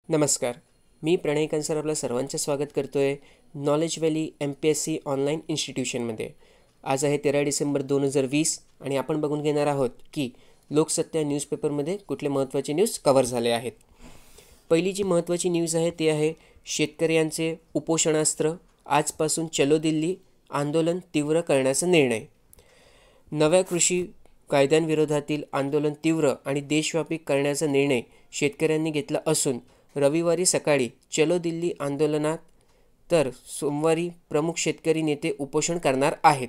नमस्कार. मी प्रणय कंसर आपलं सर्वांचं स्वागत करतो आहे नॉलेज व्हॅली MPSC ऑनलाईन इन्स्टिट्यूशनमध्ये. आज आहे 13 डिसेंबर 2020 आणि आपण बघून घेणार आहोत की लोकसत्ता न्यूजपेपरमध्ये कुठले महत्त्वाचे न्यूज कव्हर झाले आहेत. पहिली जी महत्त्वाची न्यूज आहे ती आहे शेतकऱ्यांचे उपोषणास्त्र, आजपासून चलो दिल्ली आंदोलन तीव्र करण्याचा निर्णय. नव्या कृषी कायद्यांविरोधातील आंदोलन तीव्र आणि देशव्यापी करण्याचा निर्णय शेतकऱ्यांनी घेतला असून रविवारी सकाळी चलो दिल्ली आंदोलनात तर सोमवारी प्रमुख शेतकरी नेते उपोषण करणार आहेत.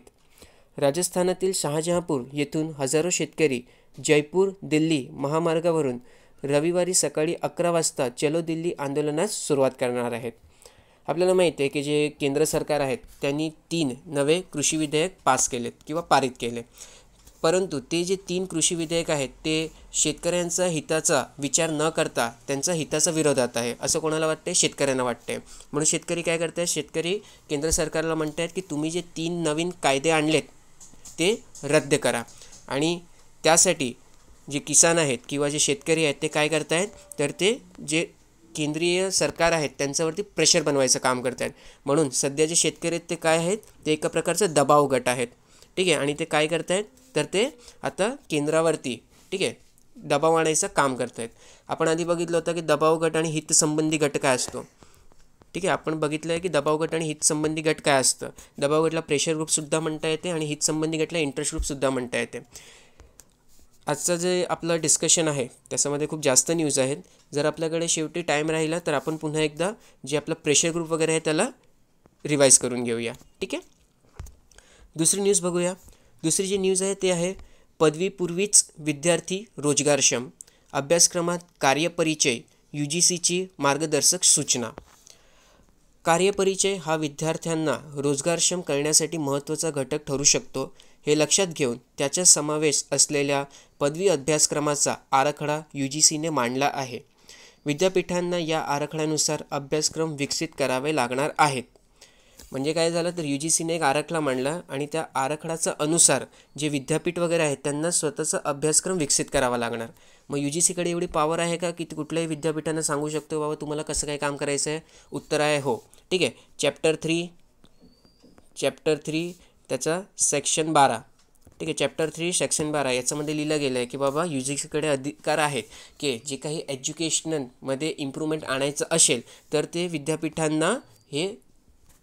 राजस्थानातील शहाजहांपूर येथून हजारो शेतकरी जयपूर दिल्ली महामार्गावरून रविवारी सकाळी 11 वाजता चलो दिल्ली आंदोलनास सुरुवात करणार आहेत. आपल्याला माहिती आहे की जे केंद्र सरकार आहेत त्यांनी 3 नवे कृषी विधेयक पास केलेत किंवा पारित केले, परंतु ते जे 3 कृषी विधेयक आहेत ते शेतकऱ्यांचा हिताचा विचार न करता त्यांचा हिताचा विरोधात आहे असं कोणाला वाटते? शेतकऱ्यांना वाटते. म्हणून शेतकरी काय करत आहेत? शेतकरी केंद्र सरकारला म्हणत आहेत की तुम्ही जे 3 नवीन कायदे आणलेत ते रद्द करा. आणि त्यासाठी जे किसान आहेत किंवा जे शेतकरी आहेत ते काय करत आहेत तर ते जे केंद्रीय सरकार आहेत त्यांच्यावरती प्रेशर बनवायचं काम करत आहेत. म्हणून सध्या जे शेतकरी आहेत ते काय आहेत? ते एका प्रकारचं दबाव गट आहेत. ठीक आहे. आणि ते काय करत आहेत तर ते आता केंद्रावरती ठीक आहे दबाव आणायचं काम करत आहेत. आपण आधी बघितलं होतं की दबाव गट आणि हितसंबंधी गट काय असतो. ठीक आहे. आपण बघितलं आहे की दबाव गट आणि हितसंबंधी गट काय असतं. दबाव गटला प्रेशर ग्रुपसुद्धा म्हणता येते आणि हितसंबंधी गटला इंटरेस्ट ग्रुपसुद्धा म्हणता येते. आजचं जे आपलं डिस्कशन आहे त्याच्यामध्ये खूप जास्त न्यूज आहेत. जर आपल्याकडे शेवटी टाईम राहिला तर आपण पुन्हा एकदा जे आपलं प्रेशर ग्रुप वगैरे आहे त्याला रिवाईज करून घेऊया. ठीक आहे. दुसरी न्यूज बघूया. दुसरी जी न्यूज आहे ते आहे पदवीपूर्वीच विद्यार्थी रोजगारक्षम अभ्यासक्रमात कार्यपरिचय UGCची मार्गदर्शक सूचना. कार्यपरिचय हा विद्यार्थ्यांना रोजगारक्षम करण्यासाठी महत्त्वाचा घटक ठरू शकतो. हे लक्षात घेऊन त्याचा समावेश असलेल्या पदवी अभ्यासक्रमाचा आराखडा UGCने मांडला आहे. विद्यापीठांना या आराखड्यानुसार अभ्यासक्रम विकसित करावे लागणार आहेत. म्हणजे काय झालं तर UGCने एक आराखडा मांडला आणि त्या आराखड्याचा अनुसार जे विद्यापीठ वगैरे आहेत त्यांना स्वतःचा अभ्यासक्रम विकसित करावा लागणार. मग UGCकडे एवढी पॉवर आहे का की कुठल्याही विद्यापीठांना सांगू शकतो बाबा तुम्हाला कसं काय काम करायचं आहे? उत्तर आहे हो. ठीक आहे. चॅप्टर 3 त्याचा सेक्शन 12 ठीक आहे. चॅप्टर 3 सेक्शन 12 याच्यामध्ये लिहिलं गेलं आहे की बाबा UGCकडे अधिकार आहेत की जे काही एज्युकेशनमध्ये इम्प्रूव्हमेंट आणायचं असेल तर ते विद्यापीठांना हे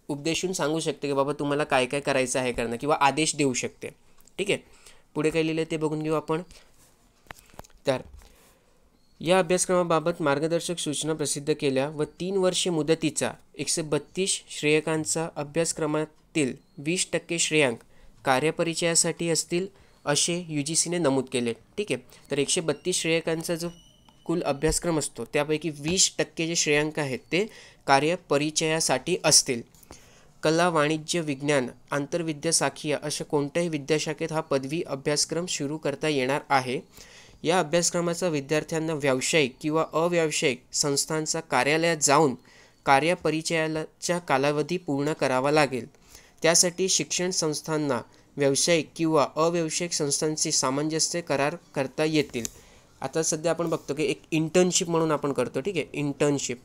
उपदेशून सांगू शकते की बाबा तुम्हाला काय काय करायचं आहे करणं किंवा आदेश देऊ शकते. ठीक आहे. पुढे काय लिहिलं ते बघून घेऊ आपण. तर या अभ्यासक्रमाबाबत मार्गदर्शक सूचना प्रसिद्ध केल्या व 3 वर्षे मुदतीचा 132 श्रेयकांचा अभ्यासक्रमातील 20% श्रेयांक कार्यपरिचयासाठी असतील असे UGCने नमूद केले. ठीक आहे. तर 132 श्रेयकांचा जो कुल अभ्यासक्रम असतो त्यापैकी 20% जे श्रेयांक आहेत ते कार्यपरिचयासाठी असतील. कला, वाणिज्य, विज्ञान, आंतरविद्याशाखीय अशा कोणत्याही विद्याशाखेत हा पदवी अभ्यासक्रम सुरू करता येणार आहे. या अभ्यासक्रमाचा विद्यार्थ्यांना व्यावसायिक किंवा अव्यावसायिक संस्थांचा कार्यालयात जाऊन कार्यपरिचयाचा कालावधी पूर्ण करावा लागेल. त्यासाठी शिक्षण संस्थांना व्यावसायिक किंवा अव्यावसायिक संस्थांचे सामंजस्य करार करता येतील. आता सध्या आपण बघतो की एक इंटर्नशिप म्हणून आपण करतो. ठीक आहे. इंटर्नशिप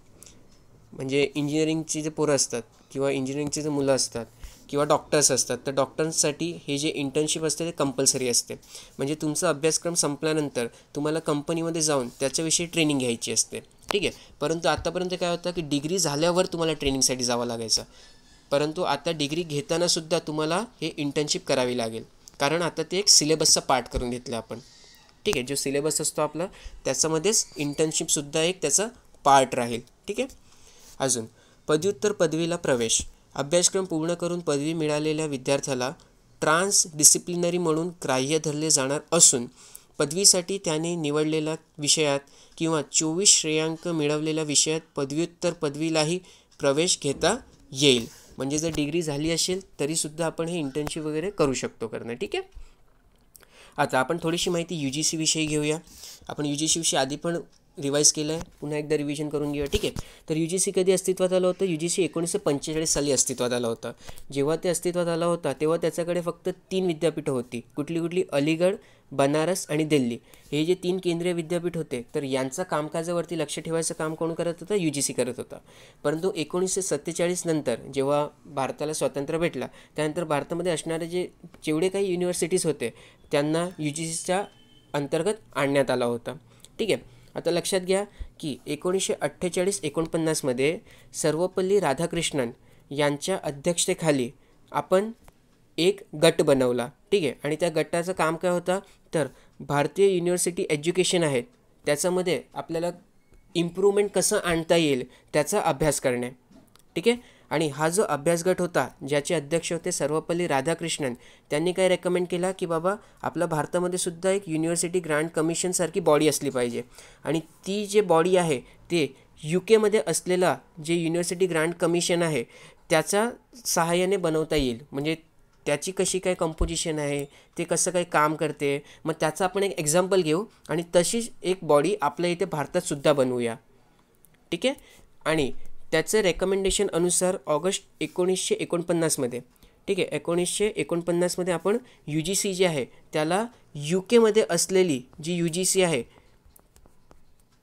म्हणजे इंजिनिअरिंगची जे पोरं असतात किंवा इंजिनिअरिंगची जे मुलं असतात किंवा डॉक्टर्स असतात तर डॉक्टर्ससाठी हे जे इंटर्नशिप असते ते कंपल्सरी असते. म्हणजे तुमचा अभ्यासक्रम संपल्यानंतर तुम्हाला कंपनीमध्ये जाऊन त्याच्याविषयी ट्रेनिंग घ्यायची असते. ठीक आहे. परंतु आतापर्यंत काय होतं की डिग्री झाल्यावर तुम्हाला ट्रेनिंगसाठी जावं लागायचं, परंतु आता डिग्री घेतानासुद्धा तुम्हाला हे इंटर्नशिप करावी लागेल कारण आता ते एक सिलेबसचा पार्ट करून घेतलं आपण. ठीक आहे. जो सिलेबस असतो आपला त्याच्यामध्येच इंटर्नशिपसुद्धा एक त्याचा पार्ट राहील. ठीक आहे. अजून पदव्युत्तर पदवीला प्रवेश अभ्यासक्रम पूर्ण करून पदवी मिळालेल्या विद्यार्थ्याला ट्रान्सडिसिप्लिनरी म्हणून ग्राह्य धरले जाणार असून पदवीसाठी त्याने निवडलेल्या विषयात किंवा 24 श्रेयांक मिळवलेल्या विषयात पदव्युत्तर पदवीलाही प्रवेश घेता येईल. म्हणजे जर डिग्री झाली असेल तरीसुद्धा आपण हे इंटर्नशिप वगैरे करू शकतो करणं. ठीक आहे. आता आपण थोडीशी माहिती UGC विषयी घेऊया. आपण UGC विषयी आधी पण रिवाईज केलं आहे, पुन्हा एकदा रिव्हिजन करून घेऊया. ठीक आहे. तर UGC कधी अस्तित्वात आलं होतं? UGC 1945 साली अस्तित्वात आलं होतं. जेव्हा ते अस्तित्वात आलं होतं तेव्हा त्याच्याकडे फक्त 3 विद्यापीठं होती. कुठली? अलीगड, बनारस आणि दिल्ली हे जे 3 केंद्रीय विद्यापीठ होते, तर यांचा कामकाजावरती लक्ष ठेवायचं काम कोण करत होतं? UGC करत होता. परंतु 1947 नंतर जेव्हा भारताला स्वातंत्र्य भेटला, त्यानंतर भारतामध्ये असणारे जेवढे काही युनिव्हर्सिटीज होते त्यांना UGCच्या अंतर्गत आणण्यात आला होता. ठीक आहे. आता लक्षात घ्या की 1948-49मध्ये सर्वपल्ली राधाकृष्णन यांच्या अध्यक्षतेखाली आपण एक गट बनवला. ठीक आहे. आणि त्या गटाचं काम काय होतं? तर भारतीय युनिव्हर्सिटी एज्युकेशन आहेत त्याच्यामध्ये आपल्याला इम्प्रूव्हमेंट कसं आणता येईल त्याचा अभ्यास करणे. ठीक आहे. आणि हा जो अभ्यास गट होता ज्याचे अध्यक्ष होते सर्वपल्ली राधाकृष्णन, त्यांनी काय रेकमेंड केला की बाबा आपल्या भारतामध्ये सुद्धा एक युनिव्हर्सिटी ग्रांट कमिशनसारखी बॉडी असली पाहिजे. आणि ती जे बॉडी आहे ते UK असलेला जे युनिव्हर्सिटी ग्रांट कमिशन आहे त्याच्या सहाय्याने बनवता येईल. म्हणजे त्याची कशी काय कंपोजिशन आहे, ते कसं काय काम करते, मग त्याचं आपण एक एक्झाम्पल घेऊ आणि तशीच एक बॉडी आपल्या इथे भारतात सुद्धा बनवूया. ठीक आहे. आणि त्याचं रेकमेंडेशन अनुसार ऑगस्ट 1949मध्ये, ठीक आहे, 1949मध्ये आपण UGC जे आहे त्याला UK असलेली जी UGC आहे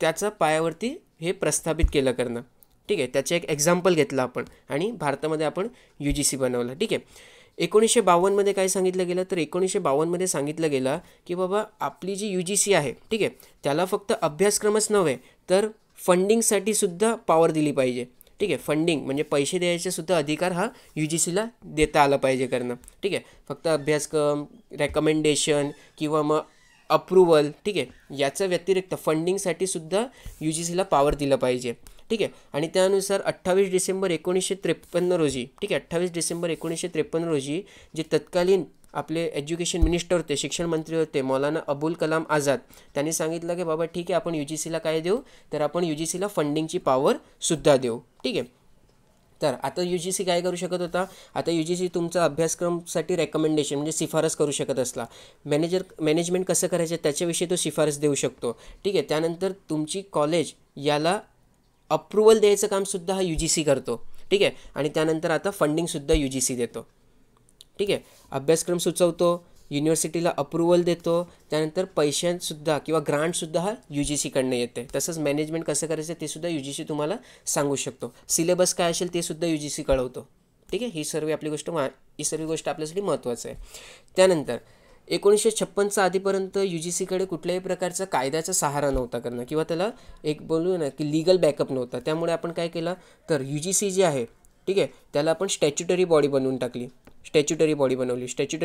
त्याचा पायावरती हे प्रस्थापित केलं करणं. ठीक आहे. त्याचे एक एक्झाम्पल घेतलं आपण आणि भारतामध्ये आपण UGC बनवलं. ठीक आहे. 1952मध्ये काय सांगितलं गेलं? तर 1952मध्ये सांगितलं गेलं की बाबा आपली जी UGC आहे, ठीक आहे, त्याला फक्त अभ्यासक्रमच नव्हे तर फंडिंगसाठी सुद्धा पॉवर दिली पाहिजे. ठीक आहे. फंडिंग म्हणजे पैसे द्यायचे सुद्धा अधिकार हा UGCला देता आला पाहिजे करणं. ठीक आहे. फक्त अभ्यासक्रम, रेकमेंडेशन किंवा मग अप्रूव्हल, ठीक आहे, याच्या व्यतिरिक्त फंडिंगसाठी सुद्धा UGCला पॉवर दिलं पाहिजे. ठीक आहे. आणि त्यानुसार 28 डिसेंबर 1953 रोजी, ठीक आहे, 28 डिसेंबर 1953 रोजी जे तत्कालीन आपले एज्युकेशन मिनिस्टर होते, शिक्षण मंत्री होते मौलाना अबुल कलाम आझाद, त्यांनी सांगितलं की बाबा ठीक आहे आपण UGCला काय देऊ? तर आपण UGCला फंडिंगची पॉवर सुद्धा देऊ. ठीक आहे. तर आता UGC काय करू शकत होता? आता UGC तुमचा अभ्यासक्रमसाठी रेकमेंडेशन म्हणजे शिफारस करू शकत असला. मॅनेजमेंट कसं करायचं त्याच्याविषयी तो शिफारस देऊ शकतो. ठीक आहे. त्यानंतर तुमची कॉलेज याला अप्रूव्हल द्यायचं कामसुद्धा हा UGC करतो. ठीक आहे. आणि त्यानंतर आता फंडिंगसुद्धा UGC देतो. ठीक आहे. अभ्यासक्रम सुचवतो, युनिव्हर्सिटीला अप्रूव्हल देतो, त्यानंतर पैशांसुद्धा किंवा ग्रांटसुद्धा हा UGCकडनं येते. तसंच मॅनेजमेंट कसं करायचं ते सुद्धा UGC तुम्हाला सांगू शकतो. सिलेबस काय असेल ते सुद्धा UGC कळवतो. ठीक आहे. ही सर्व गोष्ट आपल्यासाठी महत्त्वाचं आहे. त्यानंतर 1956च्या आधीपर्यंत UGCकडे कुठल्याही प्रकारचा कायद्याचा सहारा नव्हता करणं किंवा त्याला एक बोलू ना की लिगल बॅकअप नव्हता. त्यामुळे आपण काय केलं तर UGC जे आहे, ठीक आहे, त्याला आपण स्टॅच्युटरी बॉडी बनवून टाकली. स्टॅच्युटरी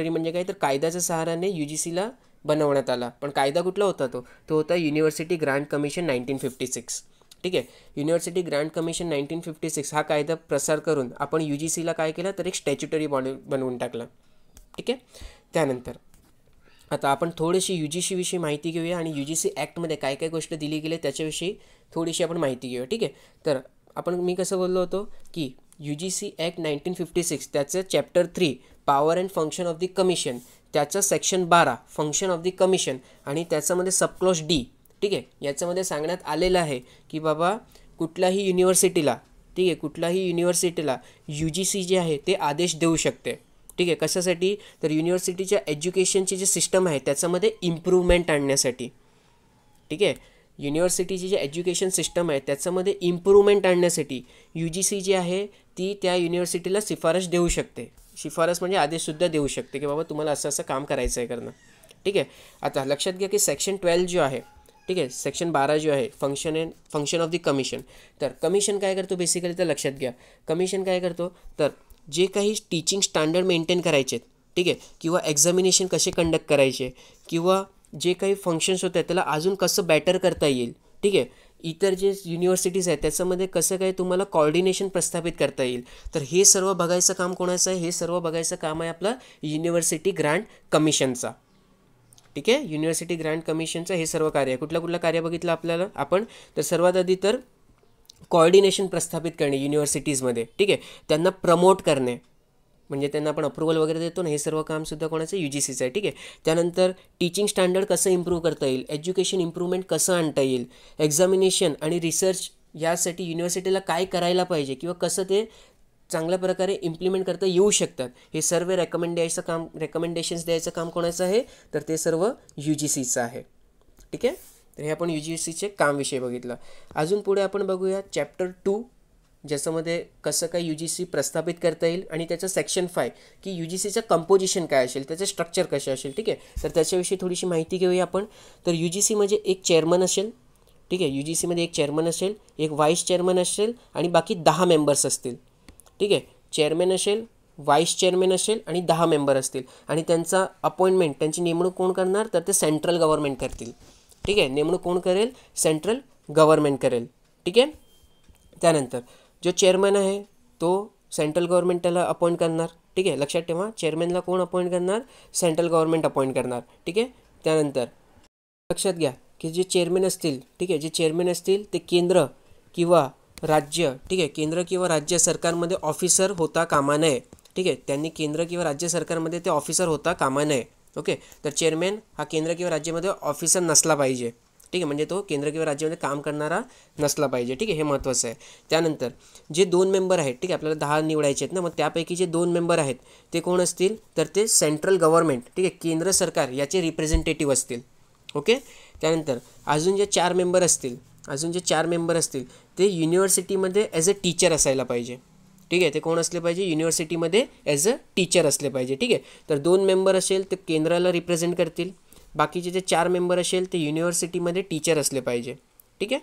म्हणजे काय तर कायद्याच्या सहाराने UGCला बनवण्यात आला. पण कायदा कुठला होता? तो होता युनिव्हर्सिटी ग्रांट कमिशन 1956. ठीक आहे. युनिव्हर्सिटी ग्रांट कमिशन 1956 हा कायदा प्रसार करून आपण UGCला काय केलं तर एक स्टॅच्युटरी बॉडी बनवून टाकला. ठीक आहे. त्यानंतर आता आपण थोडीशी UGC विषयी माहिती घेऊया आणि UGC ॲक्टमध्ये काय काय गोष्ट दिली गेली त्याच्याविषयी थोडीशी आपण माहिती घेऊया. ठीक आहे. तर मी कसं बोललो होतो की UGC ॲक्ट 1956 त्याचं chapter 3 power and function of the commission, त्याचं section 12 function of the commission आणि त्याच्यामध्ये सबक्लॉज D, ठीक आहे, याच्यामध्ये सांगण्यात आलेलं आहे की बाबा कुठल्याही युनिव्हर्सिटीला UGC जे आहे ते आदेश देऊ शकते. ठीक आहे. कशासाठी? तर युनिव्हर्सिटीच्या एज्युकेशनची जी सिस्टम आहे त्याच्यामध्ये इम्प्रूव्हमेंट आणण्यासाठी. ठीक आहे. युनिव्हर्सिटीची जी एज्युकेशन सिस्टम आहे त्याच्यामध्ये इम्प्रूव्हमेंट आणण्यासाठी UGC जी आहे ती त्या युनिव्हर्सिटीला शिफारस देऊ शकते. शिफारस म्हणजे आदेशसुद्धा देऊ शकते की बाबा तुम्हाला असं काम करायचं आहे करणं. ठीक आहे. आता लक्षात घ्या की सेक्शन 12 जो आहे, ठीक आहे, सेक्शन 12 जो आहे फंक्शन ऑफ द कमिशन. तर कमिशन काय करतो बेसिकली? तर लक्षात घ्या कमिशन काय करतो तर जे काही टीचिंग स्टँडर्ड मेंटेन करायचे, ठीक आहे, किंवा एक्झामिनेशन कसे कंडक्ट करायचे किंवा जे काही फंक्शन्स होते त्याला अजून कसं बॅटर करता येईल, ठीक आहे, इतर जे युनिव्हर्सिटीज आहेत त्याच्यामध्ये कसं काय तुम्हाला कॉर्डिनेशन प्रस्थापित करता येईल, तर हे सर्व बघायचं काम कोणाचं आहे? हे सर्व बघायचं काम आहे आपलं युनिव्हर्सिटी ग्रांट कमिशनचा. ठीक आहे. युनिव्हर्सिटी ग्रांट कमिशनचं हे सर्व कार्य आहे. कुठलं कार्य बघितलं आपल्याला आपण? तर सर्वात आधी तर कॉर्डिनेशन प्रस्थापित करणे युनिव्हर्सिटीजमध्ये. ठीक आहे. त्यांना प्रमोट करणे म्हणजे त्यांना आपण अप्रूव्हल वगैरे देतो ना, हे सर्व कामसुद्धा कोणाचं? UGCचं आहे. ठीक आहे. त्यानंतर टीचिंग स्टँडर्ड कसं इम्प्रूव्ह करता येईल, एज्युकेशन इम्प्रूव्हमेंट कसं आणता येईल, एक्झामिनेशन आणि रिसर्च यासाठी युनिव्हर्सिटीला काय करायला पाहिजे किंवा कसं ते चांगल्या प्रकारे इम्प्लिमेंट करता येऊ शकतात. हे सर्व रेकमेंडेशन्स द्यायचं काम कोणाचं आहे, तर ते सर्व UGCचं आहे. ठीक आहे. तर हे आपण UGCचे कामविषयी बघितलं. अजून पुढे आपण बघूया चॅप्टर 2, ज्याच्यामध्ये कसं काय UGC प्रस्थापित करता येईल आणि त्याचं सेक्शन 5 की UGCचं कंपोजिशन काय असेल, त्याचं स्ट्रक्चर कसे असेल. ठीक आहे. तर त्याच्याविषयी थोडीशी माहिती घेऊया आपण. तर UGC म्हणजे एक चेअरमन असेल. ठीक आहे. UGCमध्ये एक चेअरमन असेल, एक व्हाईस चेअरमन असेल आणि बाकी 10 मेंबर्स असतील. ठीक आहे. चेअरमॅन असेल, व्हाईस चेअरमॅन असेल आणि 10 मेंबर असतील. आणि त्यांचा अपॉइंटमेंट, त्यांची नेमणूक कोण करणार, तर ते सेंट्रल गव्हर्नमेंट करतील. ठीक आहे. नेमणूक कोण करेल, सेंट्रल गव्हर्नमेंट करेल. ठीक आहे. त्यानंतर जो चेअरमॅन आहे तो सेंट्रल गव्हर्नमेंट त्याला अपॉइंट करणार. ठीक आहे. लक्षात ठेवा, चेअरमॅनला कोण अपॉइंट करणार, सेंट्रल गव्हर्नमेंट अपॉइंट करणार. ठीक आहे. त्यानंतर लक्षात घ्या की जे चेअरमॅन असतील, ठीक आहे, जे चेअरमॅन असतील ते केंद्र किंवा राज्य, ठीक आहे, केंद्र किंवा राज्य सरकारमध्ये ऑफिसर होता कामा नये. ठीक आहे. त्यांनी केंद्र किंवा राज्य सरकारमध्ये ते ऑफिसर होता कामा नये. ओके. तर चेअरमॅन हा केंद्र किंवा राज्यामध्ये ऑफिसर नसला पाहिजे. ठीक आहे. म्हणजे तो केंद्र किंवा राज्यामध्ये काम करणारा नसला पाहिजे. ठीक आहे. हे महत्त्वाचं आहे. त्यानंतर जे 2 मेंबर आहेत, ठीक आहे, आपल्याला 10 निवडायचे आहेत ना, मग त्यापैकी जे 2 मेंबर आहेत ते कोण असतील, तर ते सेंट्रल गव्हर्नमेंट, ठीक आहे, केंद्र सरकार याचे रिप्रेझेंटेटिव्ह असतील. ओके. त्यानंतर अजून जे 4 मेंबर असतील ते युनिव्हर्सिटीमध्ये ॲज अ टीचर असायला पाहिजे. ठीक आहे. ते कोण असले पाहिजे, युनिव्हर्सिटीमध्ये ॲज अ टीचर असले पाहिजे. ठीक आहे. तर 2 मेंबर असेल ते केंद्राला रिप्रेझेंट करतील, बाकीचे जे 4 मेंबर असेल ते युनिव्हर्सिटीमध्ये टीचर असले पाहिजे. ठीक आहे.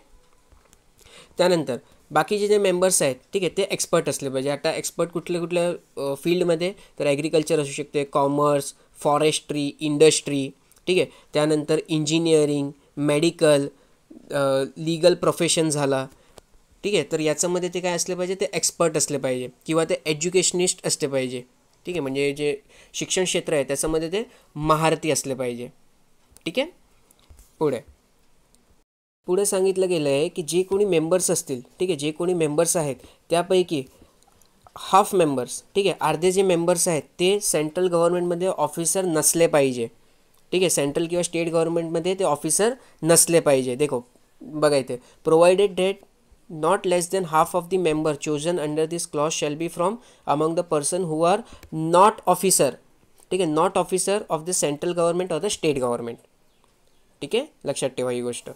त्यानंतर बाकीचे जे मेंबर्स आहेत, ठीक आहे, ते एक्सपर्ट असले पाहिजे. आता एक्सपर्ट कुठल्या फील्डमध्ये, तर ॲग्रिकल्चर असू शकते, कॉमर्स, फॉरेस्ट्री, इंडस्ट्री. ठीक आहे. त्यानंतर इंजिनिअरिंग, मेडिकल, लीगल प्रोफेशन झाला. ठीक आहे. तर याच्यामध्ये ते काय असले पाहिजे, ते एक्सपर्ट असले पाहिजे किंवा ते एज्युकेशनिस्ट असले पाहिजे. ठीक आहे. म्हणजे जे शिक्षण क्षेत्र आहे त्याच्यामध्ये ते महारथी असले पाहिजे. ठीक आहे. पुढे सांगितलं गेलं आहे की जे कोणी मेंबर्स असतील, ठीक आहे, जे कोणी मेंबर्स आहेत त्यापैकी हाफ मेंबर्स, ठीक आहे, अर्धे जे मेंबर्स आहेत ते सेंट्रल गव्हर्नमेंटमध्ये ऑफिसर नसले पाहिजे. ठीक आहे. सेंट्रल किंवा स्टेट गव्हर्नमेंटमध्ये ते ऑफिसर नसले पाहिजे. देखो बघा इथे, provided that not less than half of the member chosen under this clause shall be from among the person who are not officer. ठीक आहे. Not officer of the central government or the state government. ठीक आहे. लक्षात ठेवा ही गोष्ट.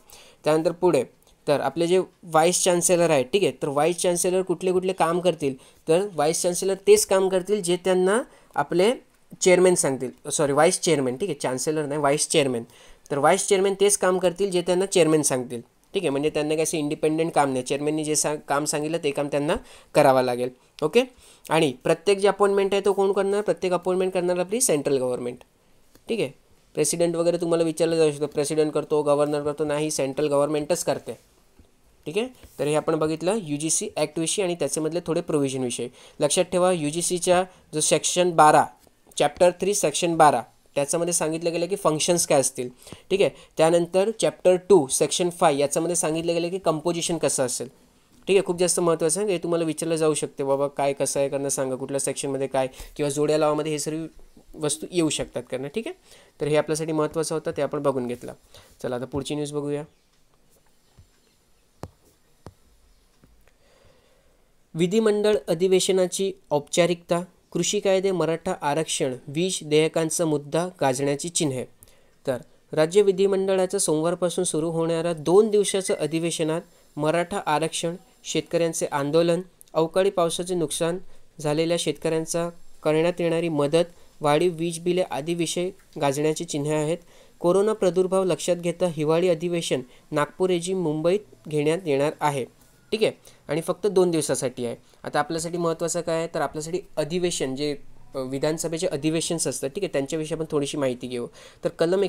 त्यानंतर पुढे तर आपले जे व्हाईस चान्सेलर आहेत, ठीक आहे, तर व्हाईस चान्सेलर कुठले काम करतील, तर व्हाईस चान्सेलर तेच काम करतील जे त्यांना आपले चेअरमॅन सांगतील. Vice chairman. ठीक आहे. चान्सेलर नाही, व्हाईस चेअरमॅन. तर व्हाईस चेअरमॅन तेच काम करतील जे त्यांना चेअरमॅन सांगतील. ठीक आहे. म्हणजे त्यांना काही असं इंडिपेंडेंट काम नाही, चेअरमॅननी जे काम सांगितलं ते काम त्यांना करावं लागेल. ओके. आणि प्रत्येक जे अपॉइंटमेंट आहे तो कोण करणार, प्रत्येक अपॉइंटमेंट करणार आपली सेंट्रल गव्हर्नमेंट. ठीक आहे. प्रेसिडेंट वगैरे तुम्हाला विचारलं जाऊ शकतं, प्रेसिडेंट करतो, गव्हर्नर करतो, नाही, सेंट्रल गव्हर्नमेंटच करते. ठीक आहे. तर हे आपण बघितलं UGC ॲक्टविषयी आणि त्याच्यामधले थोडे प्रोव्हिजनविषयी. लक्षात ठेवा, UGCच्या जो सेक्शन 12 चॅप्टर 3 सेक्शन 12 त्याच्यामध्ये सांगितलं गेलं की फंक्शन्स काय असतील. ठीक आहे. त्यानंतर चॅप्टर 2 सेक्शन 5 याच्यामध्ये सांगितलं गेलं की कंपोजिशन कसं असेल. ठीक आहे. खूप जास्त महत्त्वाचं आहे, हे तुम्हाला विचारलं जाऊ शकते, बाबा काय कसं आहे करणं सांगा, कुठल्या सेक्शनमध्ये काय किंवा जोड्या लावामध्ये हे सर्व वस्तू येऊ शकतात करणं. ठीक आहे. तर हे आपल्यासाठी महत्त्वाचं होतं, ते आपण बघून घेतलं. चला आता पुढची न्यूज बघूया. विधिमंडळ अधिवेशनाची औपचारिकता, कृषी कायदे, मराठा आरक्षण, वीज देयकांचा मुद्दा गाजण्याची चिन्हे. तर राज्य विधिमंडळाचं सोमवारपासून सुरू होणाऱ्या 2 दिवसाच्या अधिवेशनात मराठा आरक्षण, शेतकऱ्यांचे आंदोलन, अवकाळी पावसाचे नुकसान झालेल्या शेतकऱ्यांचा करण्यात येणारी मदत, वाढीव वीज बिले आदी विषय गाजण्याची चिन्हे आहेत. कोरोना प्रादुर्भाव लक्षात घेता हिवाळी अधिवेशन नागपूर ऐवजी मुंबईत घेण्यात येणार आहे. ठीक आहे. आणि फक्त 2 दिवसासाठी आहे. आता आपल्यासाठी महत्त्वाचं काय आहे, तर आपल्यासाठी अधिवेशन जे विधानसभेचे अधिवेशन्स असतात, ठीक आहे, त्यांच्याविषयी आपण थोडीशी माहिती घेऊ. तर कलम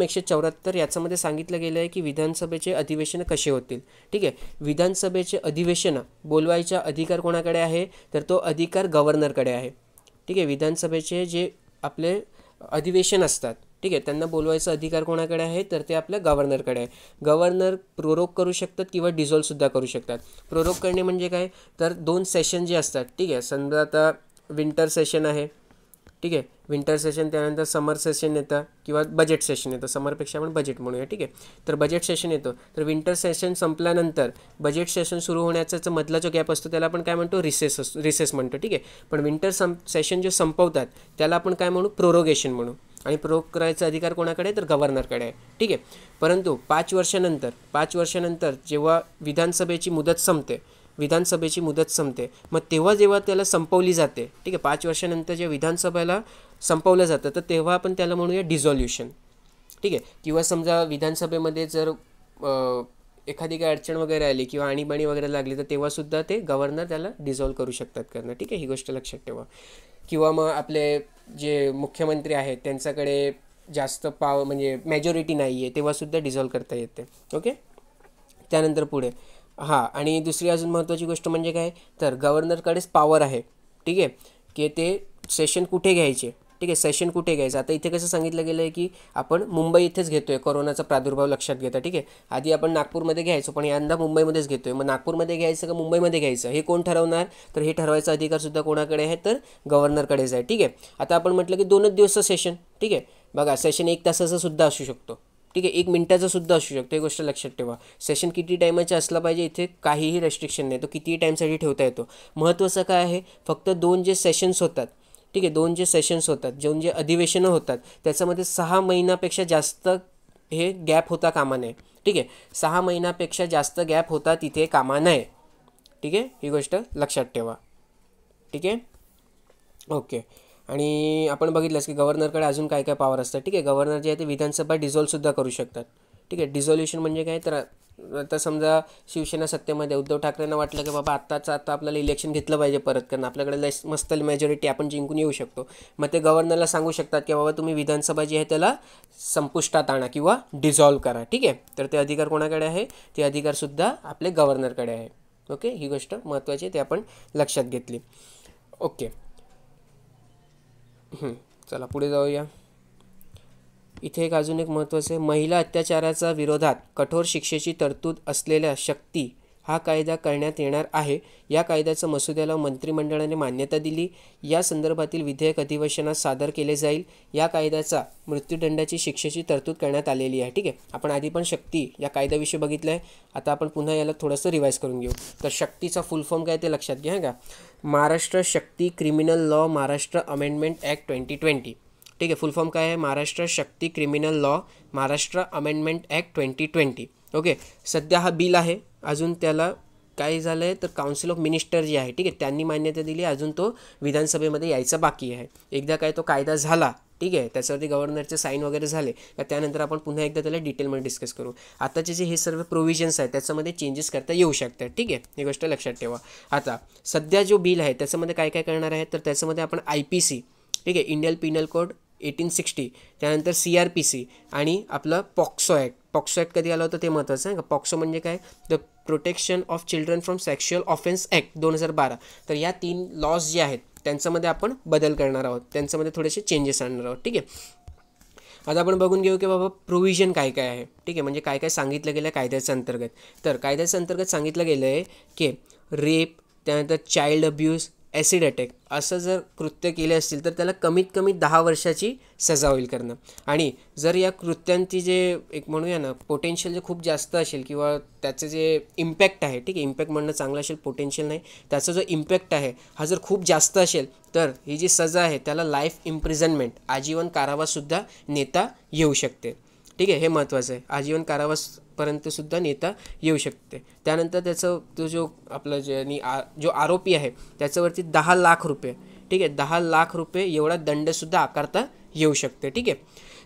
174 याच्यामध्ये सांगितलं गेलं आहे की विधानसभेचे अधिवेशन कसे होतील. ठीक आहे. विधानसभेचे अधिवेशन बोलवायचा अधिकार कोणाकडे आहे, तर तो अधिकार गव्हर्नरकडे आहे. ठीक आहे. विधानसभेचे जे आपले अधिवेशन असतात, ठीक आहे, त्यांना बोलवायचा अधिकार कोणाकडे आहे, तर ते आपल्या गव्हर्नरकडे आहे. गव्हर्नर प्रोरोग करू शकतात किंवा डिझॉल्वसुद्धा करू शकतात. प्रोरोग करणे म्हणजे काय, तर 2 सेशन जे असतात, ठीक आहे, समजा आता विंटर सेशन आहे, ठीक आहे. विंटर सेशन, त्यानंतर समर सेशन येतं किंवा बजेट सेशन येतं. समरपेक्षा आपण बजेट म्हणूया. ठीक आहे. तर बजेट सेशन येतो. तर विंटर सेशन संपल्यानंतर बजेट सेशन सुरू होण्याचा मधला जो गॅप असतो त्याला आपण काय म्हणतो, रिसेस म्हणतो. ठीक आहे. पण विंटर सेशन जे संपवतात त्याला आपण काय म्हणू, प्रोरोगेशन म्हणू. आणि प्रोरोग करायचा अधिकार कोणाकडे, तर गव्हर्नरकडे आहे. ठीक आहे. परंतु 5 वर्षानंतर जेव्हा विधानसभेची मुदत संपते, मग तेव्हा जेव्हा त्याला संपवली जाते, ठीक आहे, 5 वर्षानंतर जे विधानसभेला संपवलं जातं, तर तेव्हा आपण त्याला म्हणूया डिझॉल्युशन. ठीक आहे. किंवा समजा विधानसभेमध्ये जर एखादी काही अडचण वगैरे आली किंवा आणीबाणी वगैरे लागली, तर तेव्हासुद्धा ते गव्हर्नर त्याला डिझॉल्व करू शकतात करणं. ठीक आहे. ही गोष्ट लक्षात ठेवा. किंवा मग आपले जे मुख्यमंत्री आहेत त्यांच्याकडे जास्त म्हणजे मेजॉरिटी नाही आहे, तेव्हासुद्धा डिझॉल्व करता येते. ओके. त्यानंतर पुढे आणि दुसरी अजून महत्त्वाची गोष्ट म्हणजे काय, तर गव्हर्नरकडेच पॉवर आहे. ठीक आहे. की ते सेशन कुठे घ्यायचे. ठीक आहे. सेशन कुठे घ्यायचं. आता इथे कसं सांगितलं गेलं आहे की आपण मुंबई इथेच घेतो आहे कोरोनाचा प्रादुर्भाव लक्षात घेता. ठीक आहे. आधी आपण नागपूरमध्ये घ्यायचो, पण यंदा मुंबईमध्येच घेतो आहे. मग नागपूरमध्ये घ्यायचं का मुंबईमध्ये घ्यायचं हे कोण ठरवणार, तर हे ठरवायचा अधिकारसुद्धा कोणाकडे आहे, तर गव्हर्नरकडेच आहे. ठीक आहे. आता आपण म्हटलं की 2च दिवसाचं सेशन. ठीक आहे. बघा, सेशन 1 तासाचं सुद्धा असू शकतो. ठीक आहे. 1 मिनिटाचं सुद्धा असू शकतो. ही गोष्ट लक्षात ठेवा. सेशन किती टाईमाचं असलं पाहिजे, इथे काहीही रेस्ट्रिक्शन नाही, तो कितीही टाईमसाठी ठेवता येतो. महत्त्वाचं काय आहे, फक्त 2 जे सेशन्स होतात, ठीक आहे, 2 जे सेशन्स होतात, जे अधिवेशनं होतात, त्याच्यामध्ये 6 महिन्यापेक्षा जास्त हे गॅप होता कामा नये. ठीक आहे. 6 महिन्यापेक्षा जास्त गॅप होता तिथे कामा नये. ठीक आहे. ही गोष्ट लक्षात ठेवा. ठीक आहे. ओके. आणि आपण बघितलंच की गव्हर्नरकडे अजून काय काय पॉवर असतात. ठीक आहे. गव्हर्नर जे आहे ते विधानसभा डिझॉल्वसुद्धा करू शकतात. ठीक आहे. डिझॉल्युशन म्हणजे काय, तर आता समजा शिवसेना सत्तेमध्ये, उद्धव ठाकरेंना वाटलं की बाबा आता आपल्याला इलेक्शन घेतलं पाहिजे परत, कारण आपल्याकडे मस्त मेजॉरिटी, आपण जिंकून येऊ शकतो. मग ते गव्हर्नरला सांगू शकतात की बाबा तुम्ही विधानसभा जी आहे त्याला संपुष्टात आणा किंवा डिझॉल्व करा. ठीक आहे. तर ते अधिकार कोणाकडे आहे, ते अधिकारसुद्धा आपले गव्हर्नरकडे आहे. ओके. ही गोष्ट महत्त्वाची आहे, ते आपण लक्षात घेतली. ओके. चला पुढे जाऊया. इथे अजून एक महत्त्वाचं आहे, महिला अत्याचाराचा विरोधात कठोर शिक्षेची तरतूद असलेल्या शक्ती हा कायदा करण्यात येणार आहे. या कायद्याच्या मसुद्याला मंत्रिमंडळाने मान्यता दिली. या संदर्भातील विधेयक अधिवेशनात सादर केले जाईल. या कायद्याचा मृत्यूदंडाची शिक्षेची तरतूद करण्यात आलेली आहे. ठीक आहे. आपण आधी पण शक्ती या कायद्याविषयी बघितलं आहे. आता आपण पुन्हा याला थोडंसं रिवाईज करून घेऊ. तर शक्तीचा फुल फॉर्म काय ते लक्षात घ्या का, Maharashtra Shakti criminal law Maharashtra amendment act 2020. ठीक आहे. फुल फॉर्म काय आहे, Maharashtra Shakti criminal law Maharashtra amendment act 2020. Okay. सध्या हा बिल आहे, अजून त्याला काय झालं आहे, तर काउन्सिल ऑफ मिनिस्टर जे आहे, ठीक आहे, त्यांनी मान्यता दिली. अजून तो विधानसभेमध्ये यायचा बाकी आहे. एकदा काय तो कायदा झाला, ठीक आहे, त्याच्यावरती गव्हर्नरचे साईन वगैरे झाले का त्यानंतर आपण पुन्हा एकदा त्याला डिटेलमध्ये डिस्कस करू. आताचे जे हे सर्व प्रोव्हिजन्स आहेत त्याच्यामध्ये चेंजेस करता येऊ शकतात. ठीक आहे. ही गोष्ट लक्षात ठेवा. आता सध्या जो बिल आहे त्याच्यामध्ये काय काय करणार आहे, तर त्याच्यामध्ये आपण IPC, ठीक आहे, इंडियन पिनल कोड 1860, त्यानंतर CRPC आणि आपलं पॉक्सो ॲक्ट कधी आलं होतं ते महत्त्वाचं आहे का. पॉक्सो म्हणजे काय, the protection of children from sexual offence act 2012. तर या 3 लॉज जे आहेत त्यांच्यामध्ये आपण बदल करणार आहोत, त्यांच्यामध्ये थोडेसे चेंजेस आणणार आहोत. ठीक आहे. आता आपण बघून घेऊ की बाबा प्रोव्हिजन काय काय आहे. ठीक आहे. म्हणजे काय काय सांगितलं गेलं आहे कायद्याच्या अंतर्गत. तर कायद्याच्या अंतर्गत सांगितलं गेलं आहे की रेप, त्यानंतर चाइल्ड अब्यूज, ॲसिड अटॅक असं जर कृत्य केले असतील तर त्याला कमीत कमी 10 वर्षाची सजा होईल करणं. आणि जर या कृत्यांची जे एक म्हणूया ना पोटेन्शियल जे खूप जास्त असेल किंवा त्याचं जे इम्पॅक्ट आहे, ठीक आहे, इम्पॅक्ट म्हणणं चांगलं असेल, पोटेन्शियल नाही, त्याचा जो इम्पॅक्ट आहे हा जर खूप जास्त असेल तर ही जी सजा आहे त्याला लाईफ इम्प्रिझनमेंट, आजीवन कारावाससुद्धा नेता येऊ शकते. ठीक आहे. हे महत्त्वाचं आहे. आजीवन कारावासपर्यंतसुद्धा नेता येऊ शकते. त्यानंतर त्याचं तो जो आपलं जो आरोपी आहे त्याच्यावरती 10 लाख रुपये, ठीक आहे, 10 लाख रुपये एवढा दंडसुद्धा आकारता येऊ शकते. ठीक आहे.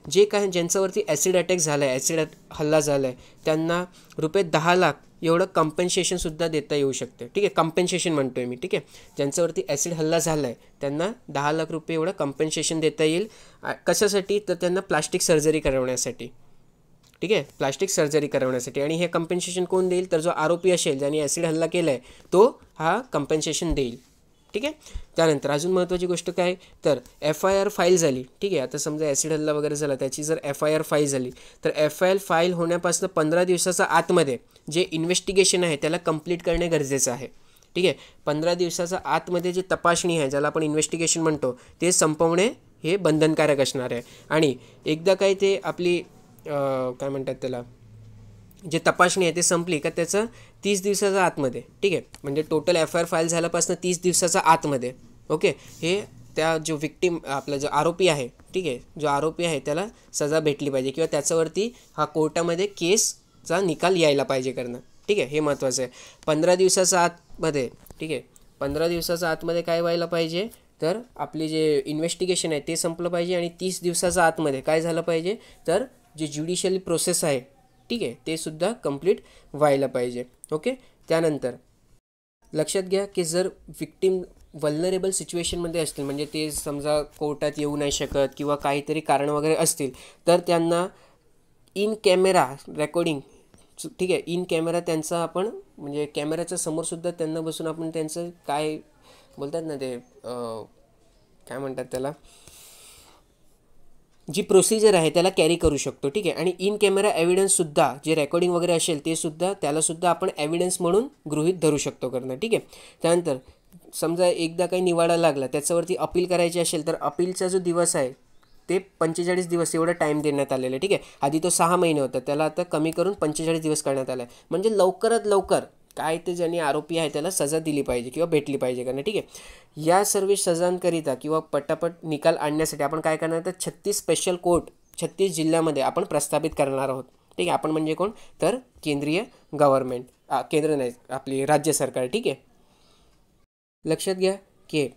जे काही ज्यांच्यावरती ॲसिड अटॅक झाला आहे, ॲसिड हल्ला झाला आहे, त्यांना ₹10 लाख एवढं कम्पेन्सेशनसुद्धा देता येऊ शकते. ठीक आहे. कम्पेन्सेशन म्हणतो आहे मी. ठीक आहे. ज्यांच्यावरती ॲसिड हल्ला झाला आहे त्यांना 10 लाख रुपये एवढं कम्पेन्सेशन देता येईल. कशासाठी, तर त्यांना प्लास्टिक सर्जरी करवण्यासाठी. ठीक आहे. प्लास्टिक सर्जरी करवण्यासाठी. आणि हे कम्पेन्सेशन कोण देईल, तर जो आरोपी असेल ज्याने ॲसिड हल्ला केला आहे तो हा कम्पेन्सेशन देईल. ठीक आहे. त्यानंतर अजून महत्त्वाची गोष्ट काय, तर FIR फाईल झाली. ठीक आहे. आता समजा ॲसिड हल्ला वगैरे झाला, त्याची जर FIR फाईल झाली तर FIR फाईल होण्यापासून 15 दिवसाच्या आतमध्ये जे इन्व्हेस्टिगेशन आहे त्याला कंप्लीट करणे गरजेचं आहे. ठीक आहे. 15 दिवसाचा आतमध्ये जी तपासणी आहे, ज्याला आपण इन्व्हेस्टिगेशन म्हणतो, ते संपवणे हे बंधनकारक असणार आहे. आणि एकदा काय ते आपली काय म्हणतात त्याला, जे तपासणी आहे ते संपली का त्याचं 30 दिवसाच्या आतमध्ये, ठीक आहे, म्हणजे टोटल FIR फाईल झाल्यापासून 30 दिवसाच्या आतमध्ये, ओके, हे त्या जो विक्टीम आपला जो आरोपी आहे, ठीक आहे, जो आरोपी आहे त्याला सजा भेटली पाहिजे किंवा त्याच्यावरती हा कोर्टामध्ये केसचा निकाल यायला पाहिजे करणं, ठीक आहे, हे महत्त्वाचं आहे. 15 दिवसाच्या आतमध्ये, ठीक आहे, 15 दिवसाच्या आतमध्ये काय व्हायला पाहिजे, तर आपली जे इन्व्हेस्टिगेशन आहे ते संपलं पाहिजे आणि 30 दिवसाच्या आतमध्ये काय झालं पाहिजे, तर जे ज्युडिशियल प्रोसेस आहे, ठीक आहे, ते सुद्धा कंप्लीट व्हायला पाहिजे. ओके. त्यानंतर लक्षात घ्या की जर विक्टीम वल्नरेबल सिच्युएशनमध्ये असतील, म्हणजे ते समजा कोर्टात येऊ नाही शकत किंवा काहीतरी कारण वगैरे असतील, तर त्यांना इन कॅमेरा रेकॉर्डिंग, ठीक आहे, इन कॅमेरा त्यांचा आपण म्हणजे कॅमेऱ्याच्या समोरसुद्धा त्यांना बसून आपण त्यांचं काय बोलतात ना ते काय म्हणतात त्याला, जी प्रोसिजर आहे त्याला कॅरी करू शकतो, ठीक आहे. आणि इन कॅमेरा एव्हिडन्ससुद्धा जे रेकॉर्डिंग वगैरे असेल ते सुद्धा त्यालासुद्धा आपण एव्हिडन्स म्हणून गृहीत धरू शकतो करणं, ठीक आहे. त्यानंतर समजा एकदा काही निवाडा लागला, त्याच्यावरती अपील करायची असेल तर अपीलचा जो दिवस आहे ते 45 दिवस एवढा टाईम देण्यात आलेला आहे, ठीक आहे. आधी तो 6 महिने होता, त्याला आता कमी करून 45 दिवस करण्यात आला आहे. म्हणजे लवकरात लवकर काय ते ज्यांनी आरोपी आहे त्याला सजा दिली पाहिजे किंवा भेटली पाहिजे करणं, ठीक आहे. या सर्व सजांकरिता किंवा पटापट निकाल आणण्यासाठी आपण काय करणार, तर 36 स्पेशल कोर्ट 36 जिल्ह्यामध्ये आपण प्रस्थापित करणार आहोत, ठीक आहे. आपण म्हणजे कोण, तर केंद्रीय गव्हर्नमेंट, केंद्र नाही आपली राज्य सरकार, ठीक आहे. लक्षात घ्या की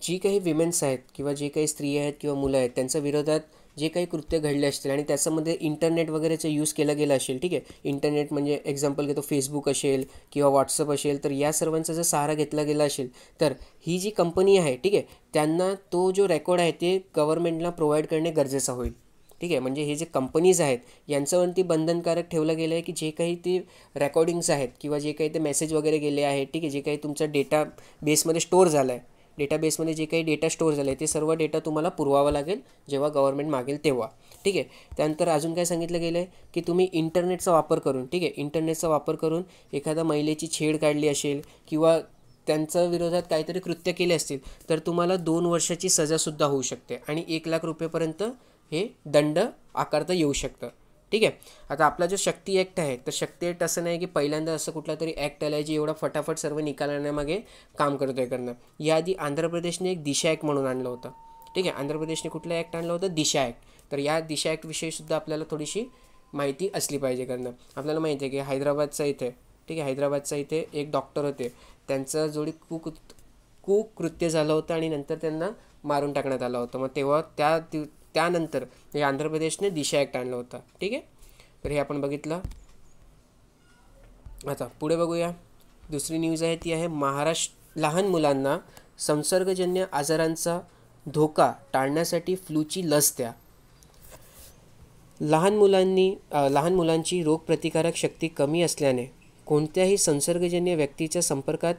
जी काही विमेन्स आहेत किंवा जे काही स्त्रिया आहेत किंवा मुलं आहेत त्यांच्या विरोधात जे काही कृत्य घडले असतील आणि त्याच्यामध्ये इंटरनेट वगैरेचं यूज केलं गेलं असेल, ठीक आहे. इंटरनेट म्हणजे एक्झाम्पल घेतो फेसबुक असेल किंवा व्हॉट्सअप असेल, तर या सर्वांचा जर सहारा घेतला गेला असेल तर ही जी कंपनी आहे, ठीक आहे, त्यांना तो जो रेकॉर्ड आहे ते गव्हर्नमेंटला प्रोव्हाइड करणे गरजेचं होईल, ठीक आहे. म्हणजे हे जे कंपनीज आहेत यांच्यावरती बंधनकारक ठेवलं गेलं आहे की जे काही ते रेकॉर्डिंग्स आहेत किंवा जे काही ते मेसेज वगैरे गेले आहेत, ठीक आहे, जे काही तुमचा डेटा बेसमध्ये स्टोअर झाला आहे, डेटाबेसमध्ये जे काही डेटा स्टोअर झाला आहे ते सर्व डेटा तुम्हाला पुरवावा लागेल जेव्हा गव्हर्नमेंट मागेल तेव्हा, ठीक आहे. त्यानंतर अजून काय सांगितलं गेलं आहे की तुम्ही इंटरनेटचा वापर करून, ठीक आहे, इंटरनेटचा वापर करून एखाद्या महिलेची छेड काढली असेल किंवा त्यांच्या विरोधात काहीतरी कृत्य केले असतील तर तुम्हाला 2 वर्षाची सजासुद्धा होऊ शकते आणि 1 लाख रुपयेपर्यंत हे दंड आकारता येऊ शकतं, ठीक आहे. आता आपला जो शक्ती ॲक्ट आहे, तर शक्ती ॲक्ट असं नाही की पहिल्यांदा असं कुठला तरी ॲक्ट आला आहे जी एवढा फटाफट सर्व निकाल आणण्यामागे काम करतो आहे करणं. याआधी आंध्र प्रदेशने एक दिशा ॲक्ट म्हणून आणलं होतं, ठीक आहे. आंध्र प्रदेशने कुठलं ॲक्ट आणलं होतं, दिशा ॲक्ट. तर या दिशा ॲक्टविषयीसुद्धा आपल्याला थोडीशी माहिती असली पाहिजे करणं. आपल्याला माहिती आहे की हैदराबादचा इथे, ठीक आहे, हैदराबादचा इथे एक डॉक्टर होते, त्यांचं जोडी कुकृत्य झालं होतं आणि नंतर त्यांना मारून टाकण्यात आलं होतं. मग तेव्हा त्यानंतर हे आंध्र प्रदेशने दिशा ॲक्ट आणलं होतं, ठीक आहे. तर हे आपण बघितलं. आता पुढे बघूया. दुसरी न्यूज आहे ती आहे लहान मुलांना संसर्गजन्य आजारांचा धोका टाळण्यासाठी फ्लूची लस द्या. लहान मुलांची रोगप्रतिकारक शक्ती कमी असल्याने कोणत्याही संसर्गजन्य व्यक्तीच्या संपर्कात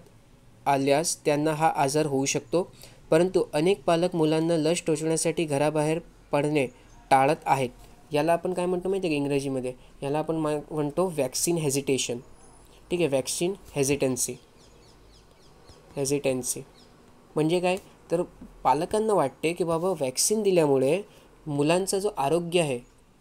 आल्यास त्यांना हा आजार होऊ शकतो. परंतु अनेक पालक मुलांना लस टोचण्यासाठी घराबाहेर पडणे टाळत आहेत. याला आपण काय म्हणतो माहिती आहे का इंग्रजीमध्ये, याला आपण म्हणतो वॅक्सिन हेजिटेशन, ठीक आहे, वॅक्सिन हेजिटन्सी. म्हणजे काय, तर पालकांना वाटते की बाबा वॅक्सिन दिल्यामुळे मुलांचा जो आरोग्य आहे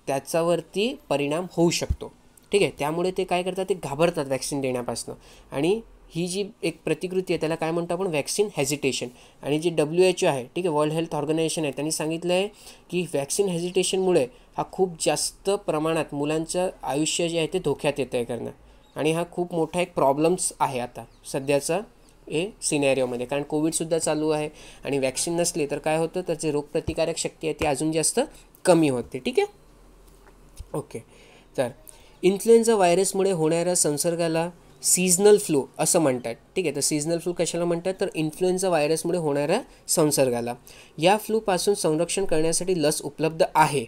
त्याच्यावरती परिणाम होऊ शकतो, ठीक आहे. त्यामुळे ते काय करतात, ते घाबरतात वॅक्सिन देण्यापासून. आणि ही जी एक प्रतिकृती आहे त्याला काय म्हणतो आपण, वॅक्सिन हेजिटेशन. आणि जी WHO आहे, ठीक आहे, वर्ल्ड हेल्थ ऑर्गनायझेशन आहे, त्यांनी सांगितलं आहे की वॅक्सिन हेजिटेशनमुळे हा खूप जास्त प्रमाणात मुलांचं आयुष्य जे आहे ते धोक्यात येतं आहे करणं. आणि हा खूप मोठा एक प्रॉब्लेम्स आहे आता सध्याचा हे सिनॅरिओमध्ये, कारण कोविडसुद्धा चालू आहे आणि वॅक्सिन नसली तर काय होतं, तर जे रोगप्रतिकारक शक्ती आहे ती अजून जास्त कमी होते, ठीक आहे. ओके. तर इन्फ्लुएन्झा व्हायरसमुळे होणाऱ्या संसर्गाला सीझनल फ्लू असं म्हणतात, ठीक आहे. तर सीझनल फ्लू कशाला म्हणतात, तर इन्फ्लुएन्झा व्हायरसमुळे होणाऱ्या संसर्गाला. या फ्लूपासून संरक्षण करण्यासाठी लस उपलब्ध आहे.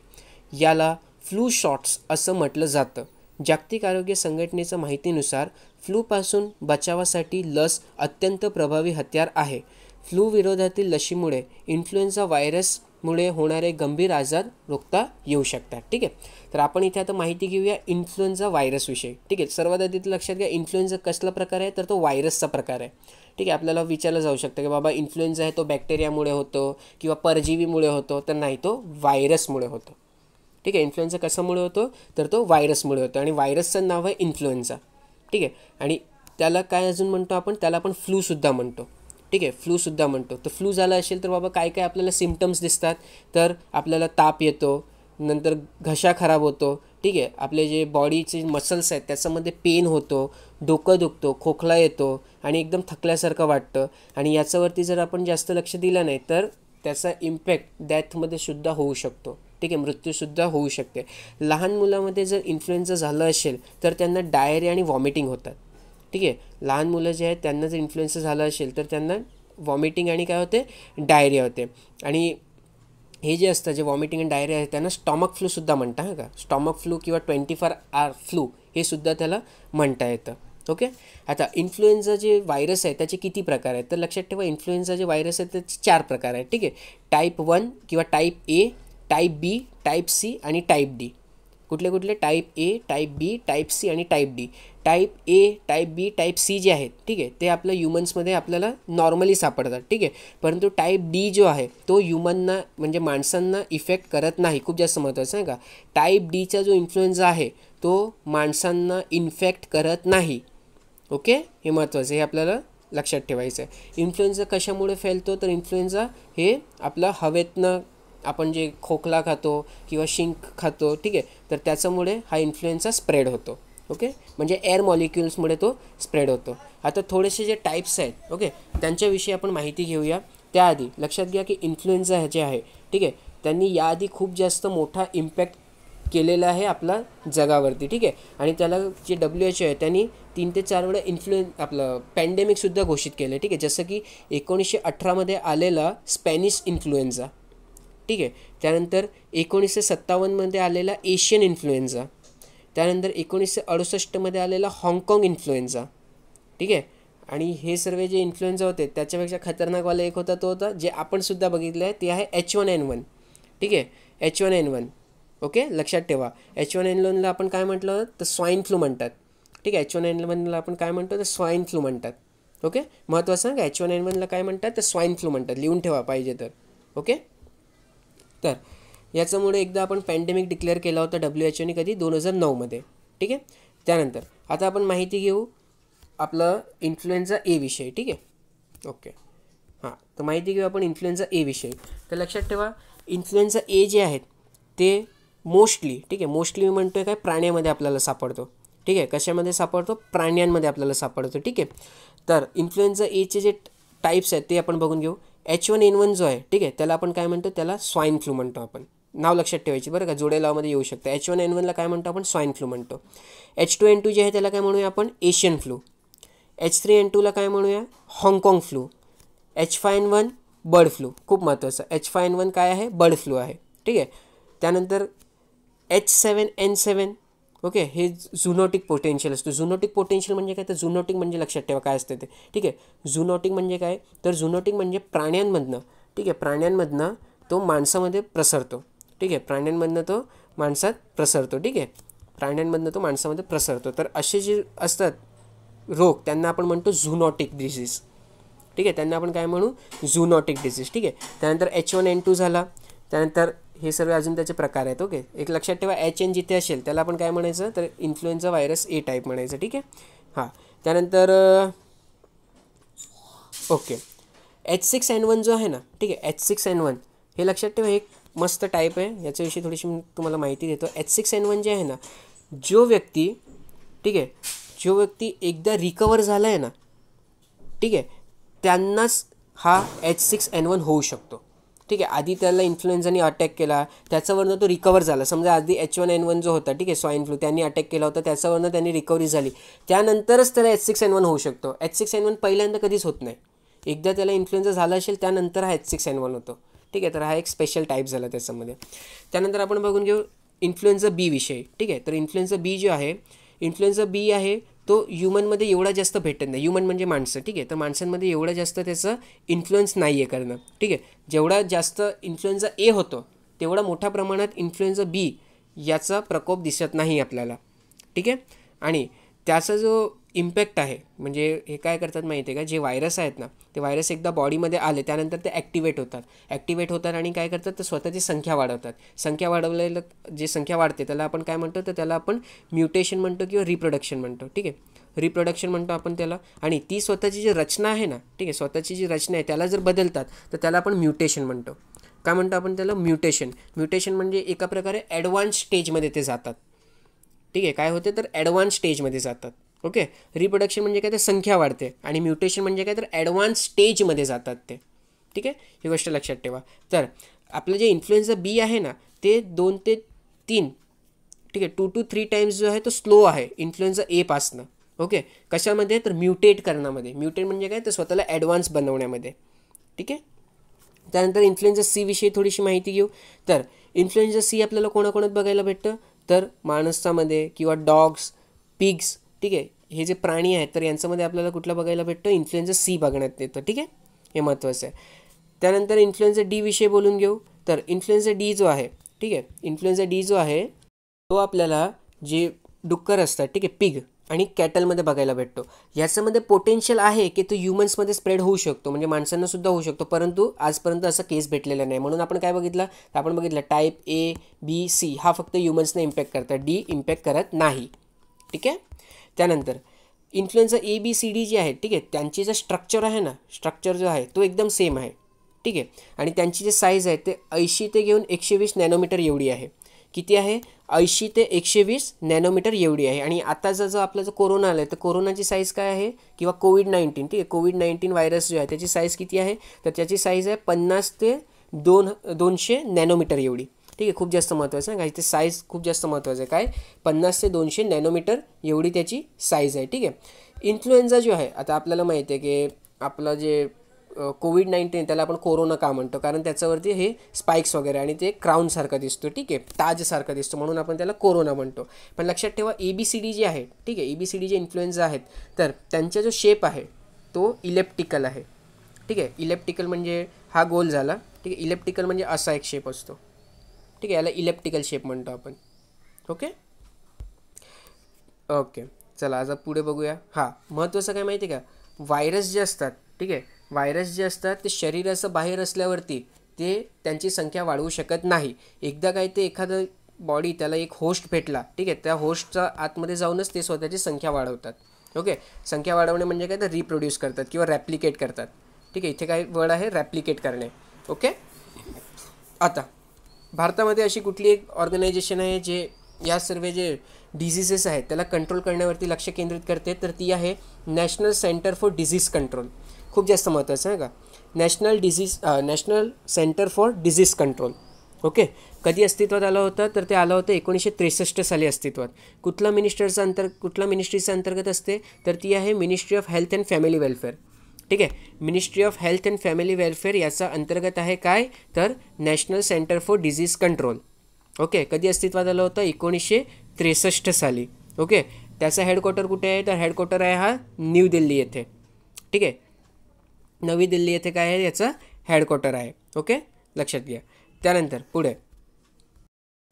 याला फ्लू शॉट्स असं म्हटलं जातं. जागतिक आरोग्य संघटनेच्या माहितीनुसार फ्लूपासून बचावासाठी लस अत्यंत प्रभावी हत्यार आहे. फ्लू विरोधातील लशीमुळे इन्फ्लुएन्झा व्हायरस मुळे होणारे गंभीर आजार रोखता येऊ शकतात. ठीक आहे. तर आपण इथे आता माहिती घेऊया इन्फ्लुएन्झा व्हायरसविषयी. ठीक आहे. सर्वात आधी लक्षात घ्या, इन्फ्लुएन्झा कसला प्रकार आहे, तर तो व्हायरसचा प्रकार आहे. ठीक आहे. आपल्याला विचारलं जाऊ शकतं की बाबा इन्फ्लुएन्झा आहे तो बॅक्टेरियामुळे होतो किंवा परजीवीमुळे होतो, तर नाही, तो व्हायरसमुळे होतो. ठीक आहे. इन्फ्लुएन्झा कशामुळे होतो, तर तो व्हायरसमुळे होतो आणि व्हायरसचं नाव आहे इन्फ्लुएन्झा. ठीक आहे. आणि त्याला काय अजून म्हणतो आपण, त्याला आपण फ्लूसुद्धा म्हणतो. ठीक आहे. फ्लूसुद्धा म्हणतो. तर फ्लू झाला असेल तर बाबा काय काय आपल्याला सिम्पटम्स दिसतात, तर आपल्याला ताप येतो, नंतर घसा खराब होतो. ठीक आहे. आपले जे बॉडीचे मसल्स आहेत त्याच्यामध्ये पेन होतो, डोकं दुखतो, खोकला येतो आणि एकदम थकल्यासारखं वाटतं. आणि याच्यावरती जर आपण जास्त लक्ष दिलं नाही तर त्याचा इम्पॅक्ट डेथमध्ये सुद्धा होऊ शकतो. ठीक आहे. मृत्यूसुद्धा होऊ शकते. लहान मुलामध्ये जर इन्फ्लुएन्झा झालं असेल तर त्यांना डायरिया आणि व्हॉमिटिंग होतात. ठीक आहे. लहान मुलं जे आहेत त्यांना जर इन्फ्लुएन्झा झाला असेल तर त्यांना व्हॉमिटिंग आणि काय होते, डायरिया होते. आणि हे जे असतं, जे व्हॉमिटिंग आणि डायरिया आहे त्यांना स्टॉमक फ्लूसुद्धा म्हणता. हां का, स्टॉमक फ्लू किंवा 24 hour फ्लू हे सुद्धा त्याला म्हणता येतं. ओके. आता इन्फ्लुएन्झा जे व्हायरस आहे त्याचे किती प्रकार आहेत, तर लक्षात ठेवा इन्फ्लुएन्झा जे व्हायरस आहे त्याचे 4 प्रकार आहेत. ठीक आहे. टाईप 1 किंवा type A, type B, type C आणि टाईप डी. कुठले कुठले, type A, type B, type C आणि type D. Type A, type B, type C जे आहेत, ठीक आहे, ते आपल्या ह्युमन्समध्ये आपल्याला नॉर्मली सापडतात. ठीक आहे. परंतु टाईप डी जो आहे तो ह्युमनना म्हणजे माणसांना इफेक्ट करत नाही. खूप जास्त महत्त्वाचं आहे का, टाईप डीचा जो इन्फ्लुएन्झा आहे तो माणसांना इन्फेक्ट करत नाही. ओके. हे महत्त्वाचं, हे आपल्याला लक्षात ठेवायचं आहे. इन्फ्लुएन्झा कशामुळे फैलतो, तर इन्फ्लुएन्झा हे आपला हवेतनं आपण जे खोकला खातो किंवा शिंक खातो, ठीक आहे, तर त्याच्यामुळे हा इन्फ्लुएन्झा स्प्रेड होतो. ओके. म्हणजे एअर मॉलिक्युल्समुळे तो स्प्रेड होतो. आता थोडेसे जे टाईप्स आहेत, ओके, त्यांच्याविषयी आपण माहिती घेऊया. त्याआधी लक्षात घ्या की इन्फ्लुएन्झा जे आहे, ठीक आहे, त्यांनी याआधी खूप जास्त मोठा इम्पॅक्ट केलेला आहे आपला जगावरती. ठीक आहे. आणि त्याला जे WHO आहे त्यांनी 3 ते 4 वेळा आपलं पॅन्डेमिकसुद्धा घोषित केलं आहे. ठीक आहे. जसं की 1918 आलेला स्पॅनिश इन्फ्लुएन्झा. ठीक आहे. त्यानंतर 1957 आलेला एशियन इन्फ्लुएन्झा. त्यानंतर 1968 आलेला हाँगकाँग इन्फ्लुएन्झा. ठीक आहे. आणि हे सर्व जे इन्फ्लुएन्झा होते त्याच्यापेक्षा खतरनाकवाला एक होता, तो होता जे आपण सुद्धा बघितलं आहे, ते आहे H1N1. ठीक आहे. H1N1. ओके. लक्षात ठेवा, H1N1ला आपण काय म्हटलं, तर स्वाईन फ्लू म्हणतात. ठीक आहे. H1N1ला आपण काय म्हणतो, तर स्वाईन फ्लू म्हणतात. ओके. महत्त्वाचं का, H1N1ला काय म्हणतात, तर स्वाईन फ्लू म्हणतात. लिहून ठेवा पाहिजे तर. ओके. तर याच्यामुळे एकदा आपण पॅन्डेमिक डिक्लेअर केला होता WHOने, कधी, 2009. ठीक आहे. त्यानंतर आता आपण माहिती घेऊ आपलं इन्फ्लुएन्झा ए विषयी. ठीक आहे. ओके. हां, तर माहिती घेऊ आपण इन्फ्लुएन्झा ए विषयी. तर लक्षात ठेवा इन्फ्लुएन्झा ए जे आहेत ते मोस्टली, ठीक आहे, मोस्टली मी म्हणतो आहे काय, प्राण्यामध्ये आपल्याला सापडतो. ठीक आहे. कशामध्ये सापडतो, प्राण्यांमध्ये आपल्याला सापडतो. ठीक आहे. तर इन्फ्लुएन्झा एचे जे टाईप्स आहेत ते आपण बघून घेऊ. H1N1 जो आहे, ठीक आहे, त्याला आपण काय म्हणतो, त्याला स्वाईन फ्लू म्हणतो आपण. नाव लक्षात ठेवायची बरं का, जोडे लावमध्ये येऊ शकतं. H1N1ला काय म्हणतो आपण, स्वाईन फ्लू म्हणतो. H2N2 जे आहे त्याला काय म्हणूया आपण, एशियन फ्लू. H3N2ला काय म्हणूया, हाँगकाँग फ्लू. H5N1 bird flu. खूप महत्त्वाचं, H5N1 काय आहे, बर्ड फ्लू आहे. ठीक आहे. त्यानंतर H7N7, ओके, हे झुनोटिक पोटेन्शियल असतो. झुनोटिक पोटेन्शियल म्हणजे काय, तर झुनोटिक म्हणजे लक्षात ठेवा काय असतं ते. ठीक आहे. झुनोटिक म्हणजे काय, तर झुनोटिक म्हणजे प्राण्यांमधनं, ठीक आहे, प्राण्यांमधनं तो माणसामध्ये प्रसरतो. ठीक आहे. प्राण्यांमधनं तो माणसात प्रसरतो. ठीक आहे. प्राण्यांमधनं तो माणसामध्ये प्रसरतो. तर असे जे असतात रोग त्यांना आपण म्हणतो झुनोटिक डिसीज. ठीक आहे. त्यांना आपण काय म्हणू, झुनोटिक डिसीज. ठीक आहे. त्यानंतर H1N2 झाला. त्यानंतर हे सर्व अजून त्याचे प्रकार आहेत. ओके. एक लक्षात ठेवा, HN जिथे असेल त्याला आपण काय म्हणायचं, तर इन्फ्लुएन्झा व्हायरस ए टाईप म्हणायचं. ठीक आहे. हां. त्यानंतर ओके, H6N1 जो आहे ना, ठीक आहे, H6N1 हे लक्षात ठेवा, एक मस्त टाईप आहे, याच्याविषयी थोडीशी मी तुम्हाला माहिती देतो. H6N1 जे आहे ना, जो व्यक्ती, ठीक आहे, जो व्यक्ती एकदा रिकवर झाला आहे ना, ठीक आहे, त्यांनाच हा H6N1 होऊ शकतो. ठीक आहे. आधी त्याला इन्फ्लुएन्झाने अटॅक केला, त्याच्यावरनं तो रिकवर झाला. समजा आधी H1N1 जो होता, ठीक आहे, स्वाईन फ्लू, त्यांनी अटॅक केला होता, त्याच्यावरनं त्यांनी रिकव्हरी झाली, त्यानंतरच त्याला H6N1 होऊ शकतो. H6N1 पहिल्यांदा कधीच होत नाही. एकदा त्याला इन्फ्लुएन्झा झाला असेल त्यानंतर हा H6N1 होतो. ठीक आहे. तर हा एक स्पेशल टाईप झाला त्याच्यामध्ये. त्यानंतर आपण बघून घेऊ इन्फ्लुएन्झा बी विषयी. ठीक आहे. तर इन्फ्लुएन्झा बी जो आहे, इन्फ्लुएन्झा बी आहे तो ह्युमनमध्ये एवढा जास्त भेटत नाही. ह्युमन म्हणजे माणसं, ठीक आहे. तर माणसांमध्ये एवढा जास्त त्याचं इन्फ्लुएन्स नाही आहे करणं, ठीक आहे. जेवढा जास्त इन्फ्लुएन्झा ए होतो तेवढा मोठ्या प्रमाणात इन्फ्लुएन्झा बी याचा प्रकोप दिसत नाही आपल्याला, ठीक आहे. आणि त्याचा जो इम्पॅक्ट आहे, म्हणजे हे काय करतात माहिती आहे का, जे व्हायरस आहेत ना, ते व्हायरस एकदा बॉडीमध्ये आले त्यानंतर ते ॲक्टिवेट होतात आणि काय करतात, तर स्वतःची संख्या वाढवतात. संख्या वाढवलेलं जे संख्या वाढते त्याला आपण काय म्हणतो, तर त्याला आपण म्युटेशन म्हणतो किंवा रिप्रोडक्शन म्हणतो, ठीक आहे. रिप्रोडक्शन म्हणतो आपण त्याला. आणि ती स्वतःची जी रचना आहे ना, ठीक आहे, स्वतःची जी रचना आहे त्याला जर बदलतात तर त्याला आपण म्युटेशन म्हणतो. काय म्हणतो आपण त्याला, म्युटेशन. म्युटेशन म्हणजे एका प्रकारे ॲडव्हान्स स्टेजमध्ये ते जातात, ठीक आहे. काय होते, तर ॲडव्हान्स स्टेजमध्ये जातात. ओके. रिप्रोडक्शन म्हणजे काय, तर संख्या वाढते. आणि म्युटेशन म्हणजे काय, तर ॲडव्हान्स स्टेजमध्ये जातात ते, ठीक आहे. ही गोष्ट लक्षात ठेवा. तर आपलं जे इन्फ्लुएन्झा बी आहे ना, ते 2 ते 3, ठीक आहे, 2 to 3 टाइम्स जो आहे तो स्लो आहे इन्फ्लुएन्झा ए पासनं. ओके. कशामध्ये, तर म्युटेट करण्यामध्ये. म्युटेट म्हणजे काय, तर स्वतःला ॲडव्हान्स बनवण्यामध्ये, ठीक आहे. त्यानंतर इन्फ्लुएन्झा सी विषयी थोडीशी माहिती घेऊ. तर इन्फ्लुएन्झा सी आपल्याला कोणाकोणात बघायला भेटतं, तर माणसामध्ये किंवा डॉग्स, पिग्स, ठीक आहे, हे जे प्राणी आहेत तर यांच्यामध्ये आपल्याला कुठलं बघायला भेटतं, इन्फ्लुएन्झा सी बघण्यात येतं, ठीक आहे. हे महत्त्वाचं आहे. त्यानंतर इन्फ्लुएन्झा डी विषयी बोलून घेऊ. तर इन्फ्लुएन्झा डी जो आहे, ठीक आहे, इन्फ्लुएन्झा डी जो आहे तो आपल्याला जे डुक्कर असतात, ठीक आहे, पिग आणि कॅटलमध्ये बघायला भेटतो. याच्यामध्ये पोटेन्शियल आहे की तो ह्युमन्समध्ये स्प्रेड होऊ शकतो, म्हणजे माणसांना सुद्धा होऊ शकतो, परंतु आजपर्यंत असा केस भेटलेला नाही. म्हणून आपण काय बघितलं, तर आपण बघितलं टाईप ए, बी, सी हा फक्त ह्युमन्सने इम्पॅक्ट करतात, डी इम्पॅक्ट करत नाही, ठीक आहे. त्यानंतर इन्फ्लुएन्झा ए, बी, सी, डी जी आहे, ठीक आहे, त्यांची जे स्ट्रक्चर आहे ना, स्ट्रक्चर जो आहे तो एकदम सेम आहे, ठीक आहे. आणि त्यांची जे साईज आहे ते 80 ते घेऊन 120 नॅनोमीटर एवढी आहे. किती आहे, 80 ते 120 नॅनोमीटर एवढी आहे. आणि आताचा जो आपला जो कोरोना आला आहे तर कोरोनाची साईज काय आहे, किंवा कोविड-19, ठीक आहे, कोविड-19 व्हायरस जो आहे त्याची साईज किती आहे, तर त्याची साईज आहे 50 ते 200 नॅनोमीटर एवढी, ठीक आहे. खूप जास्त महत्त्वाचं आहे, काय ते साईज खूप जास्त महत्त्वाचं आहे. काय, 50 ते 200 नॅनोमीटर एवढी त्याची साईज आहे, ठीक आहे. इन्फ्लुएन्झा जो आहे, आता आपल्याला माहिती आहे की आपलं जे कोविड-19 त्याला आपण कोरोना का म्हणतो, कारण त्याच्यावरती हे स्पाइक्स वगैरे आणि ते क्राऊनसारखं दिसतो, ठीक आहे, ताजसारखं दिसतो, म्हणून आपण त्याला कोरोना म्हणतो. पण लक्षात ठेवा, ABCD जे आहे, ठीक आहे, ABCD जे इन्फ्लुएन्झा आहेत तर त्यांचा जो शेप आहे तो इलेप्टिकल आहे, ठीक आहे. इलेप्टिकल म्हणजे हा गोल झाला, ठीक आहे. इलेप्टिकल म्हणजे असा एक शेप असतो, ठीक आहे, याला इलेप्टिकल शेप म्हणतो आपण. ओके. ओके, चला आज पुढे बघूया. हां, महत्त्वाचं काय माहिती आहे का, व्हायरस जे असतात, ठीक आहे, व्हायरस जे असतात ते शरीराचं बाहेर असल्यावरती ते त्यांची संख्या वाढवू शकत नाही. एकदा काय ते एखादं बॉडी त्याला एक होस्ट भेटला, ठीक आहे, त्या होस्टच्या आतमध्ये जाऊनच ते स्वतःची संख्या वाढवतात. ओके. संख्या वाढवणे म्हणजे काय, तर रिप्रोड्यूस करतात किंवा रॅप्लिकेट करतात, ठीक आहे. इथे काय वर्ड आहे, रॅप्लिकेट करणे. ओके. आता भारतामध्ये अशी कुठली एक ऑर्गनायझेशन आहे जे या सर्व जे डिझिजेस आहेत त्याला कंट्रोल करण्यावरती लक्ष केंद्रित करते, तर ती आहे national centre for disease control. खूप जास्त महत्त्वाचं आहे का, national centre for disease control. Okay. कधी अस्तित्वात आलं होतं, तर ते आलं होतं 1963 साली अस्तित्वात. कुठल्या मिनिस्ट्रीच्या अंतर्गत असते, तर ती आहे ministry of health and family welfare, ठीक आहे. Ministry of health and family welfare याचा अंतर्गत आहे काय, तर national centre for disease control. Okay. कधी अस्तित्वात आलं होतं, 1963 साली. ओके. त्याचा हेडक्वार्टर कुठे आहे, तर हेडक्वार्टर आहे हा न्यू दिल्ली येथे, ठीक आहे. नवी दिल्ली येथे काय आहे, याचा हेडक्वार्टर आहे. ओके, लक्षात घ्या. त्यानंतर पुढे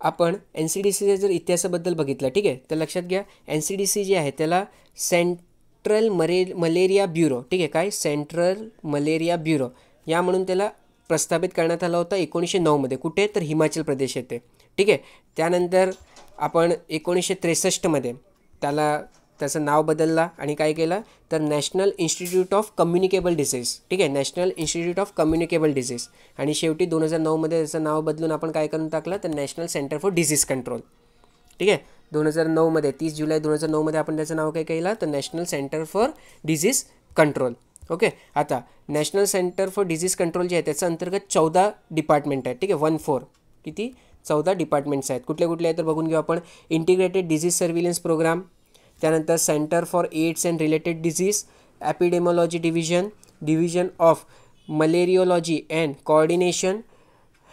आपण NCDCच्या जर इतिहासाबद्दल बघितलं, ठीक आहे, तर लक्षात घ्या NCDC जे आहे त्याला सेंट्रल मलेरिया ब्युरो, ठीक आहे, काय सेंट्रल मलेरिया ब्युरो या म्हणून त्याला प्रस्थापित करण्यात आला होता 1909 कुठे, तर हिमाचल प्रदेश येथे, ठीक आहे. त्यानंतर आपण 1963 त्याचं नाव बदलला आणि काय केलं, तर national institute of communicable disease, ठीक आहे, national institute of communicable disease. आणि शेवटी 2009 त्याचं नाव बदलून आपण काय करून टाकलं, तर national centre for disease control, ठीक आहे. 2009 30 जुलै 2009 आपण त्याचं नाव काय केलं, तर national centre for disease control. Okay. आता national centre for disease control जे आहे त्याच्या अंतर्गत 14 डिपार्टमेंट आहेत, ठीक आहे, 14 किती 14 डिपार्टमेंट्स आहेत. कुठले कुठले आहेत तर बघून घेऊ आपण. इंटिग्रेटेड डिसीज सर्व्हिलन्स प्रोग्राम, त्यानंतर centre for AIDS and related disease, epidemiology division of malariology and coordination,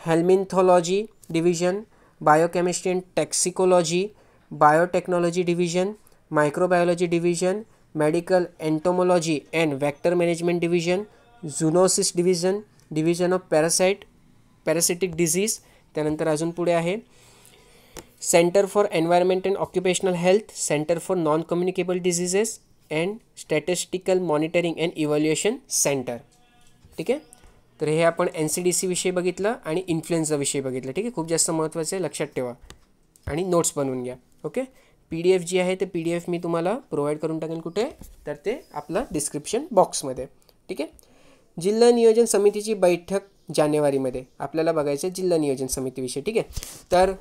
helminthology division, biochemistry and toxicology, biotechnology division, microbiology division, medical entomology and vector management division, zoonosis division, division of parasitic disease, त्यानंतर अजून पुढे आहे centre for environment and occupational health, centre for non communicable diseases and statistical monitoring and evaluation centre. ठीक आहे. तर हे आपण NCDC विषयी बघितलं आणि इन्फ्लुएन्झा विषयी बघितलं. ठीक आहे. खूप जास्त महत्त्वाचं आहे, लक्षात ठेवा आणि नोट्स बनवून घ्या. ओके. PDF जी आहे ते PDF मी तुम्हाला प्रोव्हाइड करून टाकेन. कुठे? तर ते आपलं डिस्क्रिप्शन बॉक्समध्ये. ठीक आहे. जिल्हा नियोजन समितीची बैठक जानेवारीमध्ये आपल्याला बघायचं आहे जिल्हा नियोजन समितीविषयी. ठीक आहे. तर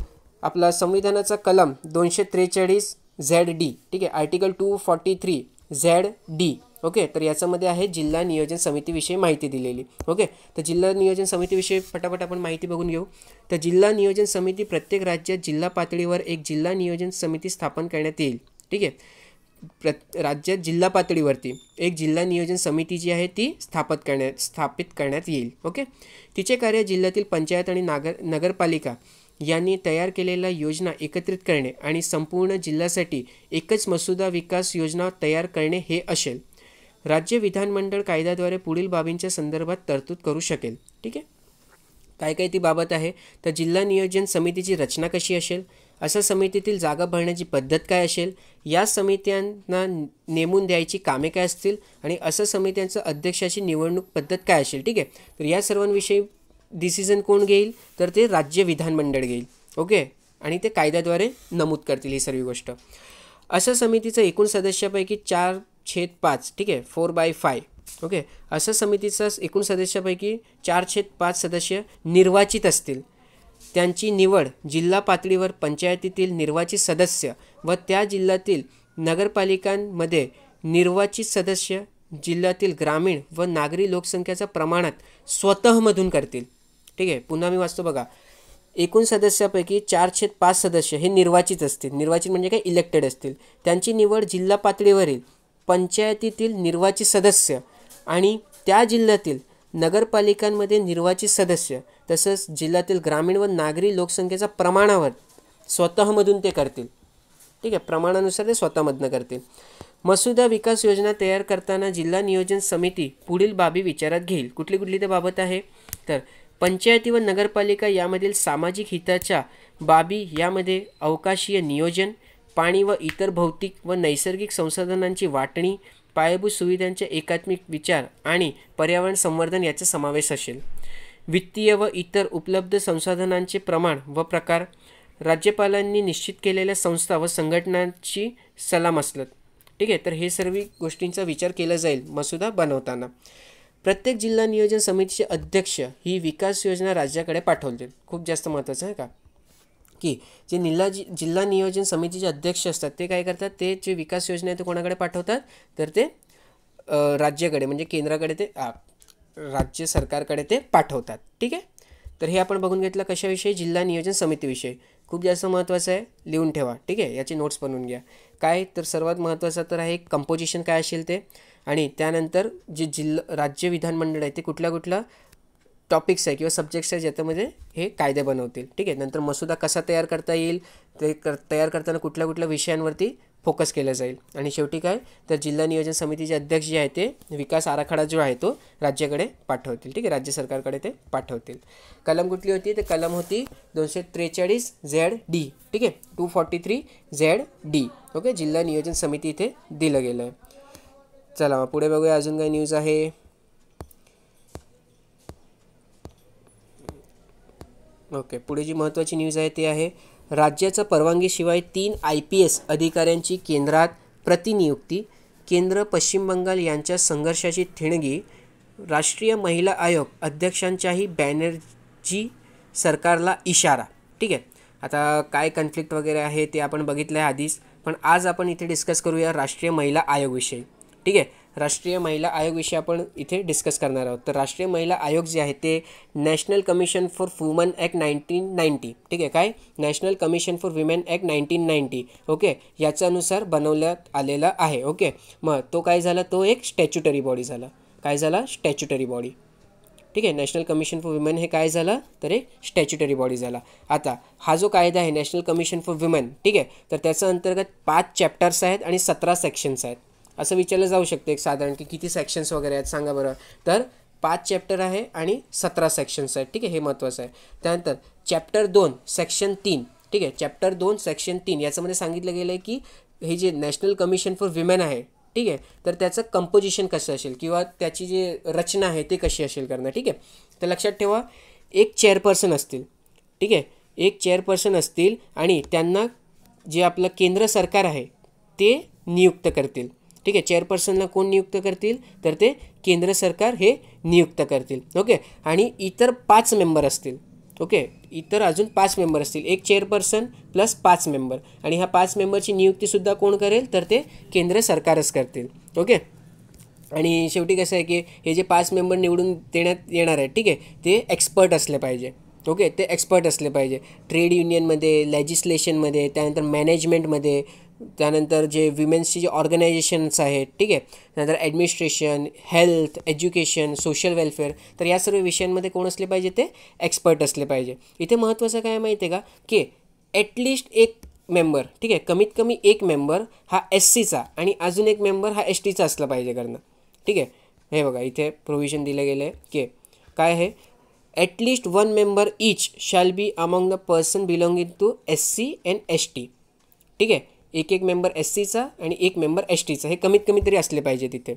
आपला संविधानाचा कलम 243 ZD. ठीक आहे. Article 243 ZD. ओके. तर याच्यामध्ये आहे जिल्हा नियोजन समितीविषयी माहिती दिलेली. ओके. तर जिल्हा नियोजन समितीविषयी फटाफट आपण माहिती बघून घेऊ. तर जिल्हा नियोजन समिती प्रत्येक राज्यात जिल्हा पातळीवर एक जिल्हा नियोजन समिती स्थापन करण्यात येईल. ठीक आहे. राज्यात जिल्हा पातळीवरती एक जिल्हा नियोजन समिती जी आहे ती स्थापित करण्यात येईल. ओके. तिचे कार्य जिल्ह्यातील पंचायत आणि नगरपालिका यांनी तयार केलेल्या योजना एकत्रित करणे आणि संपूर्ण जिल्ह्यासाठी एकच मसुदा विकास योजना तयार करणे हे असेल. राज्य विधानमंडळ कायद्याद्वारे पुढील बाबींच्या संदर्भात तरतूद करू शकेल. ठीक आहे. काय काय ती बाबत आहे? तर जिल्हा नियोजन समितीची रचना कशी असेल, अशा समितीतील जागा भरण्याची पद्धत काय असेल, या समित्यांना नेमून द्यायची कामे काय असतील आणि अशा समित्यांचं अध्यक्षाची निवडणूक पद्धत काय असेल. ठीक आहे. तर या सर्वांविषयी डिसिजन कोण घेईल? तर ते राज्य विधानमंडळ घेईल. ओके. आणि ते कायद्याद्वारे नमूद करतील ही सर्व गोष्ट. अशा समितीचा एकूण सदस्यापैकी 4/5. ठीक आहे. 4/5. ओके. अशा समितीचा एकूण सदस्यापैकी 4/5 सदस्य निर्वाचित असतील. त्यांची निवड जिल्हा पातळीवर पंचायतीतील निर्वाचित सदस्य व त्या जिल्ह्यातील नगरपालिकांमध्ये निर्वाचित सदस्य जिल्ह्यातील ग्रामीण व नागरी लोकसंख्येच्या प्रमाणात स्वतःमधून करतील. ठीक आहे. पुन्हा मी वाचतो बघा. एकूण सदस्यापैकी 4/5 सदस्य हे निर्वाचित असतील. निर्वाचित म्हणजे काय? इलेक्टेड असतील. त्यांची निवड जिल्हा पातळीवरील पंचायतीतील निर्वाचित सदस्य आणि त्या जिल्ह्यातील नगरपालिकांमध्ये निर्वाचित सदस्य तसंच जिल्ह्यातील ग्रामीण व नागरी लोकसंख्येच्या प्रमाणावर स्वतःमधून ते करतील. ठीक आहे. प्रमाणानुसार ते स्वतःमधनं करतील. मसुदा विकास योजना तयार करताना जिल्हा नियोजन समिती पुढील बाबी विचारात घेईल. कुठली ते बाबत आहे? तर पंचायती व नगरपालिका यामधील सामाजिक हिताच्या बाबी, यामध्ये अवकाशीय नियोजन, पाणी व इतर भौतिक व नैसर्गिक संसाधनांची वाटणी, पायाभूत सुविधांचे एकात्मिक विचार आणि पर्यावरण संवर्धन याचा समावेश असेल. वित्तीय व इतर उपलब्ध संसाधनांचे प्रमाण व प्रकार, राज्यपालांनी निश्चित केलेल्या संस्था व संघटनांची सलामसलत. ठीक आहे. तर हे सर्व गोष्टींचा विचार केला जाईल मसुदा बनवताना. प्रत्येक जिल्हा नियोजन समितीचे अध्यक्ष ही विकास योजना राज्याकडे पाठवतील. खूप जास्त महत्त्वाचं आहे का की जे जिल्हा नियोजन समितीचे अध्यक्ष असतात ते काय करतात? ते जे विकास योजना आहे ते कोणाकडे पाठवतात? तर ते राज्याकडे म्हणजे केंद्राकडे ते राज्य सरकारकडे ते पाठवतात. ठीक आहे. तर हे आपण बघून घेतलं कशाविषयी? जिल्हा नियोजन समितीविषयी. खूप जास्त महत्त्वाचं आहे, लिहून ठेवा. ठीक आहे. याची नोट्स बनवून घ्या. काय तर सर्वात महत्त्वाचं तर आहे कंपोजिशन काय असेल ते, आणि त्यानंतर जे राज्य विधानमंडळ आहे ते कुठल्या टॉपिक्स आहे किंवा सब्जेक्ट्स आहे ज्याच्यामध्ये हे कायदे बनवतील. ठीक आहे. नंतर मसुदा कसा तयार करता येईल, ते तयार करताना कुठल्या विषयांवरती फोकस केला जाईल, आणि शेवटी काय तर जिल्हा नियोजन समितीचे अध्यक्ष जे आहे ते विकास आराखडा जो आहे तो राज्याकडे पाठवतील. ठीक आहे. राज्य सरकारकडे ते पाठवतील. कलम कुठली होती? तर कलम होती 243 ZD. ठीक आहे. 243 ZD. ओके. जिल्हा नियोजन समिती इथे दिलं गेलं आहे. चला पुढे बघूया अजून काय न्यूज आहे. ओके. पुढे जी महत्त्वाची न्यूज आहे ते आहे राज्याच्या परवानगीशिवाय 3 IPS अधिकाऱ्यांची केंद्रात प्रतिनियुक्ती. केंद्र पश्चिम बंगाल यांच्या संघर्षाची ठिणगी. राष्ट्रीय महिला आयोग अध्यक्षांच्याही बॅनर्जी सरकारला इशारा. ठीक आहे. आता काय कन्फ्लिक्ट वगैरे आहे ते आपण बघितलं आहे आधीच, पण आज आपण इथे डिस्कस करूया राष्ट्रीय महिला आयोगविषयी. ठीक आहे. राष्ट्रीय महिला आयोगविषयी आपण इथे डिस्कस करणार आहोत. तर राष्ट्रीय महिला आयोग जे आहे ते national commission for woman act 1990. ठीक आहे. काय? National commission for women act 1990. Okay. याच्यानुसार बनवण्यात आलेला आहे. ओके. मग तो काय झाला? तो एक स्टॅच्युटरी बॉडी झाला. काय झाला? Statutory body. ठीक आहे. नॅशनल कमिशन फॉर विमेन हे काय झालं तर एक स्टॅच्युटरी बॉडी झाला. आता हा जो कायदा आहे नॅशनल कमिशन फॉर विमेन, ठीक आहे, तर त्याच्या अंतर्गत 5 चॅप्टर्स आहेत आणि 17 सेक्शन्स आहेत. असं विचारलं जाऊ शकते एक साधारण की किती सेक्शन्स वगैरे आहेत सांगा बरं. तर 5 चॅप्टर आहे आणि 17 सेक्शन्स आहेत. ठीक आहे, हे महत्त्वाचं आहे. त्यानंतर चॅप्टर 2 सेक्शन 3, ठीक आहे, चॅप्टर 2 सेक्शन 3 याच्यामध्ये सांगितलं गेलं आहे की हे जे नॅशनल कमिशन फॉर विमेन आहे, ठीक आहे, तर त्याचं कंपोजिशन कसं असेल किंवा त्याची जी रचना आहे ते कशी असेल करणं. ठीक आहे, तर लक्षात ठेवा एक चेअरपर्सन असतील. ठीक आहे, एक चेअरपर्सन असतील आणि त्यांना जे आपलं केंद्र सरकार आहे ते नियुक्त करतील. ठीक आहे, चेअरपर्सनला कोण नियुक्त करतील तर ते केंद्र सरकार हे नियुक्त करतील. ओके, आणि इतर 5 मेंबर असतील. ओके, इतर अजून 5 मेंबर असतील. एक चेअरपर्सन प्लस 5 मेंबर आणि ह्या 5 मेंबरची नियुक्तीसुद्धा कोण करेल तर ते केंद्र सरकारच करतील. ओके, आणि शेवटी कसं आहे की हे जे 5 मेंबर निवडून देण्यात येणार आहे, ठीक आहे, ते एक्सपर्ट असले पाहिजे. ओके, ते एक्सपर्ट असले पाहिजे ट्रेड युनियनमध्ये, लेजिस्लेशनमध्ये, त्यानंतर मॅनेजमेंटमध्ये, त्यानंतर जे विमेन्सचे जे ऑर्गनायझेशन्स आहेत, ठीक आहे, त्यानंतर administration, health, education, social welfare, तर या सर्व विषयांमध्ये कोण असले पाहिजे ते एक्सपर्ट असले पाहिजे. इथे महत्त्वाचं काय माहिती आहे का की ॲटलिस्ट एक मेंबर, ठीक आहे, कमीत कमी एक मेंबर हा SCचा आणि अजून एक मेंबर हा STचा असला पाहिजे करणं. ठीक आहे, हे बघा इथे प्रोव्हिजन दिलं गेलं आहे की काय आहे at least 1 member each shall be among the person belonging to SC and ST. ठीक आहे, एक एक मेंबर SCचा आणि एक मेंबर STचा हे कमीत कमी तरी असले पाहिजे तिथे.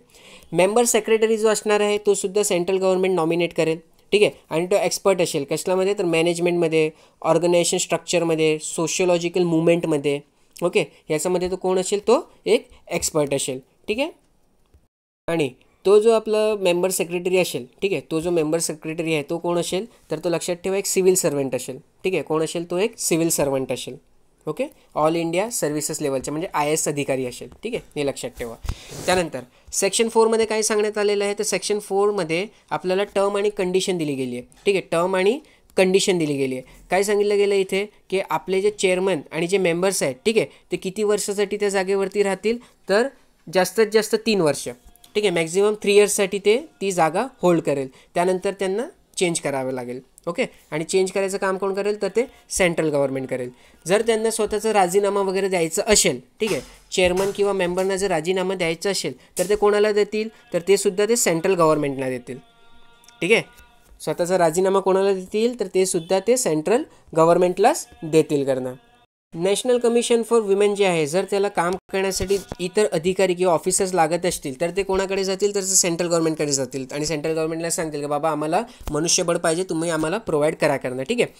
मेंबर सेक्रेटरी जो असणार आहे तो सुद्धा सेंट्रल गव्हर्नमेंट नॉमिनेट करेल. ठीक आहे, आणि तो एक्सपर्ट असेल कसल्यामध्ये तर मॅनेजमेंटमध्ये, ऑर्गनायझेशन स्ट्रक्चरमध्ये, सोशिओलॉजिकल मुवमेंटमध्ये. ओके, याच्यामध्ये तो कोण असेल तो एक एक्सपर्ट असेल. ठीक आहे, आणि तो जो आपला मेंबर सेक्रेटरी असेल, ठीक आहे, तो जो मेंबर सेक्रेटरी आहे तो कोण असेल तर तो लक्षात ठेवा एक सिव्हिल सर्वंट असेल. ठीक आहे, कोण असेल तो एक सिव्हिल सर्वंट असेल. ओके, ऑल इंडिया सर्व्हिसेस लेवलचे म्हणजे IAS अधिकारी असेल. ठीक आहे, हे लक्षात ठेवा. त्यानंतर सेक्शन 4मध्ये काय सांगण्यात आलेलं आहे तर सेक्शन 4मध्ये आपल्याला टर्म आणि कंडिशन दिली गेली आहे. ठीक आहे, टर्म आणि कंडिशन दिली गेली आहे. काय सांगितलं गेलं इथे की आपले जे चेअरमन आणि जे मेंबर्स आहेत, ठीक आहे, ते किती वर्षासाठी त्या जागेवरती राहतील तर जास्तीत जास्त 3 वर्ष. ठीक आहे, मॅक्झिमम 3 इयर्ससाठी ते ती जागा होल्ड करेल. त्यानंतर त्यांना चेंज करावं लागेल. ओके, आणि चेंज करायचं काम कोण करेल तर ते सेंट्रल गव्हर्नमेंट करेल. जर त्यांना स्वतःचा राजीनामा वगैरे द्यायचं असेल, ठीक आहे, चेअरमन किंवा मेंबरना जर राजीनामा द्यायचा असेल तर ते कोणाला देतील तर ते सुद्धा ते सेंट्रल गव्हर्नमेंटला देतील. ठीक आहे, स्वतःचा राजीनामा कोणाला देतील तर ते सुद्धा ते सेंट्रल गव्हर्नमेंटलाच देतील करणं. नॅशनल कमिशन फॉर विमेन जे आहे जर त्याला काम करण्यासाठी इतर अधिकारी किंवा ऑफिसर्स लागत असतील तर ते कोणाकडे जातील तर ते सेंट्रल गव्हर्नमेंटकडे जातील आणि सेंट्रल गव्हर्नमेंटला सांगतील की बाबा आम्हाला मनुष्यबळ पाहिजे, तुम्ही आम्हाला प्रोव्हाइड करा करणं. ठीक आहे,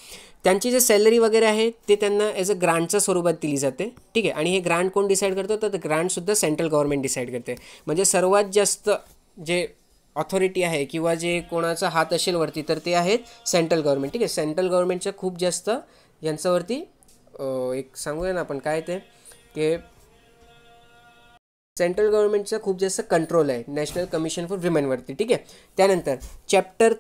त्यांची जे सॅलरी वगैरे आहे ते त्यांना ॲज अ ग्रांटच्या स्वरूपात दिली जाते. ठीक आहे, आणि हे ग्रांट कोण डिसाईड करतो तर ग्रांटसुद्धा सेंट्रल गव्हर्नमेंट डिसाईड करते. म्हणजे सर्वात जास्त जे ऑथॉरिटी आहे किंवा जे कोणाचा हात असेल वरती तर ते आहेत सेंट्रल गव्हर्नमेंट. ठीक आहे, सेंट्रल गव्हर्नमेंटच्या खूप जास्त यांच्यावरती एक सांगूया ना आपण काय ते की सेंट्रल गव्हर्नमेंटचा खूप जास्त कंट्रोल आहे नॅशनल कमिशन फॉर विमेनवरती. ठीक आहे, त्यानंतर चॅप्टर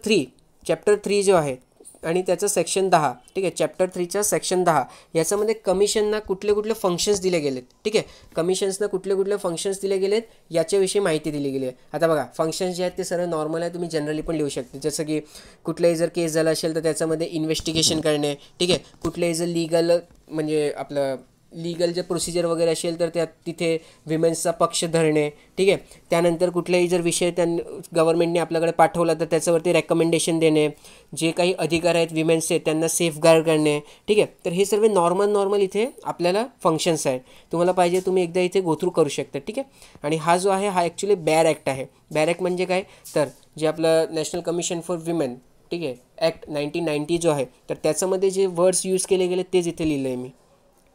3 जो आहे आणि त्याचं सेक्शन 10. ठीक आहे, चॅप्टर 3चा सेक्शन 10 याच्यामध्ये कमिशनना कुठले कुठले फंक्शन्स दिले गेलेत. ठीक आहे, कमिशन्सना कुठले कुठले फंक्शन्स दिले गेलेत याच्याविषयी माहिती दिली गेली आहे. आता बघा फंक्शन्स जे आहेत ते सर्व नॉर्मल आहे, तुम्ही जनरली पण लिहू शकता. जसं की कुठलाही जर केस झाला असेल तर त्याच्यामध्ये इन्व्हेस्टिगेशन करणे. ठीक आहे, कुठलेही जर लीगल म्हणजे आपलं लीगल जे प्रोसिजर वगैरे असेल तर त्यात तिथे विमेन्सचा पक्ष धरणे. ठीक आहे, त्यानंतर कुठलाही जर विषय गव्हर्नमेंटने आपल्याकडे पाठवला तर त्याच्यावरती रेकमेंडेशन देणे. जे काही अधिकार आहेत विमेन्सचे त्यांना सेफगार्ड करणे. ठीक आहे, तर हे सर्व नॉर्मल इथे आपल्याला फंक्शन्स आहेत. तुम्हाला पाहिजे तुम्ही एकदा इथे गोथ्रू करू शकता. ठीक आहे, आणि हा जो आहे हा ॲक्च्युली बॅर ॲक्ट आहे. बॅर ॲक्ट म्हणजे काय तर जे आपलं नॅशनल कमिशन फॉर विमेन, ठीक आहे, ॲक्ट 1990 जो आहे तर त्याच्यामध्ये जे वर्ड्स यूज केले गेले तेच इथे लिहिलं आहे मी.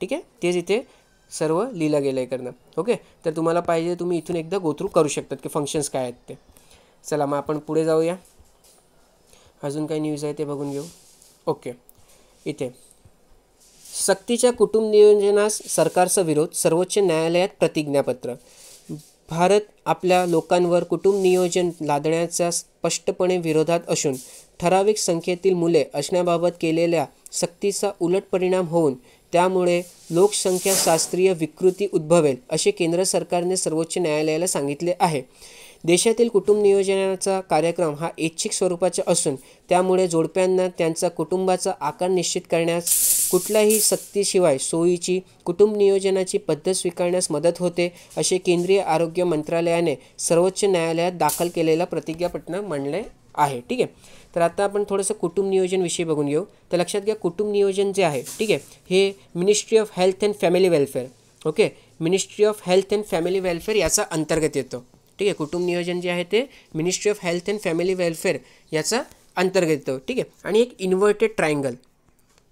ठीक आहे, तेच इथे सर्व लिहिलं गेलं आहे करणं. ओके, तर तुम्हाला पाहिजे तुम्ही इथून एकदा गोथ्रू करू शकतात की फंक्शन्स काय आहेत ते. चला मग आपण पुढे जाऊया. अजून काही न्यूज आहे ते बघून घेऊ. ओके, इथे सक्तीच्या कुटुंब नियोजनास सरकारचा विरोध, सर्वोच्च न्यायालयात प्रतिज्ञापत्र. भारत आपल्या लोकांवर कुटुंब नियोजन लादण्याच्या स्पष्टपणे विरोधात असून ठराविक संख्येतील मुले असण्याबाबत केलेल्या सक्तीचा उलट परिणाम होऊन त्यामुळे लोकसंख्याशास्त्रीय विकृती उद्भवेल असे केंद्र सरकारने सर्वोच्च न्यायालयाला सांगितले आहे. देशातील कुटुंब नियोजनाचा कार्यक्रम हा ऐच्छिक स्वरूपाचा असून त्यामुळे जोडप्यांना त्यांचा कुटुंबाचा आकार निश्चित करण्यास कुठल्याही सक्तीशिवाय सोयीची कुटुंब नियोजनाची पद्धत स्वीकारण्यास मदत होते, असे केंद्रीय आरोग्य मंत्रालयाने सर्वोच्च न्यायालयात दाखल केलेला प्रतिज्ञापत्र म्हणले आहे. ठीक आहे. तर आता आपण थोडंसं कुटुंब नियोजन विषयी बघून घेऊ. तर लक्षात घ्या, कुटुंब नियोजन जे आहे, ठीक आहे, हे ministry of health and family welfare, okay, ministry of health and family welfare याचा अंतर्गत येतो. ठीक आहे. कुटुंब नियोजन जे आहे ते ministry of health and family welfare याचा अंतर्गत येतो. ठीक आहे. आणि एक इन्व्हर्टेड ट्रायंगल,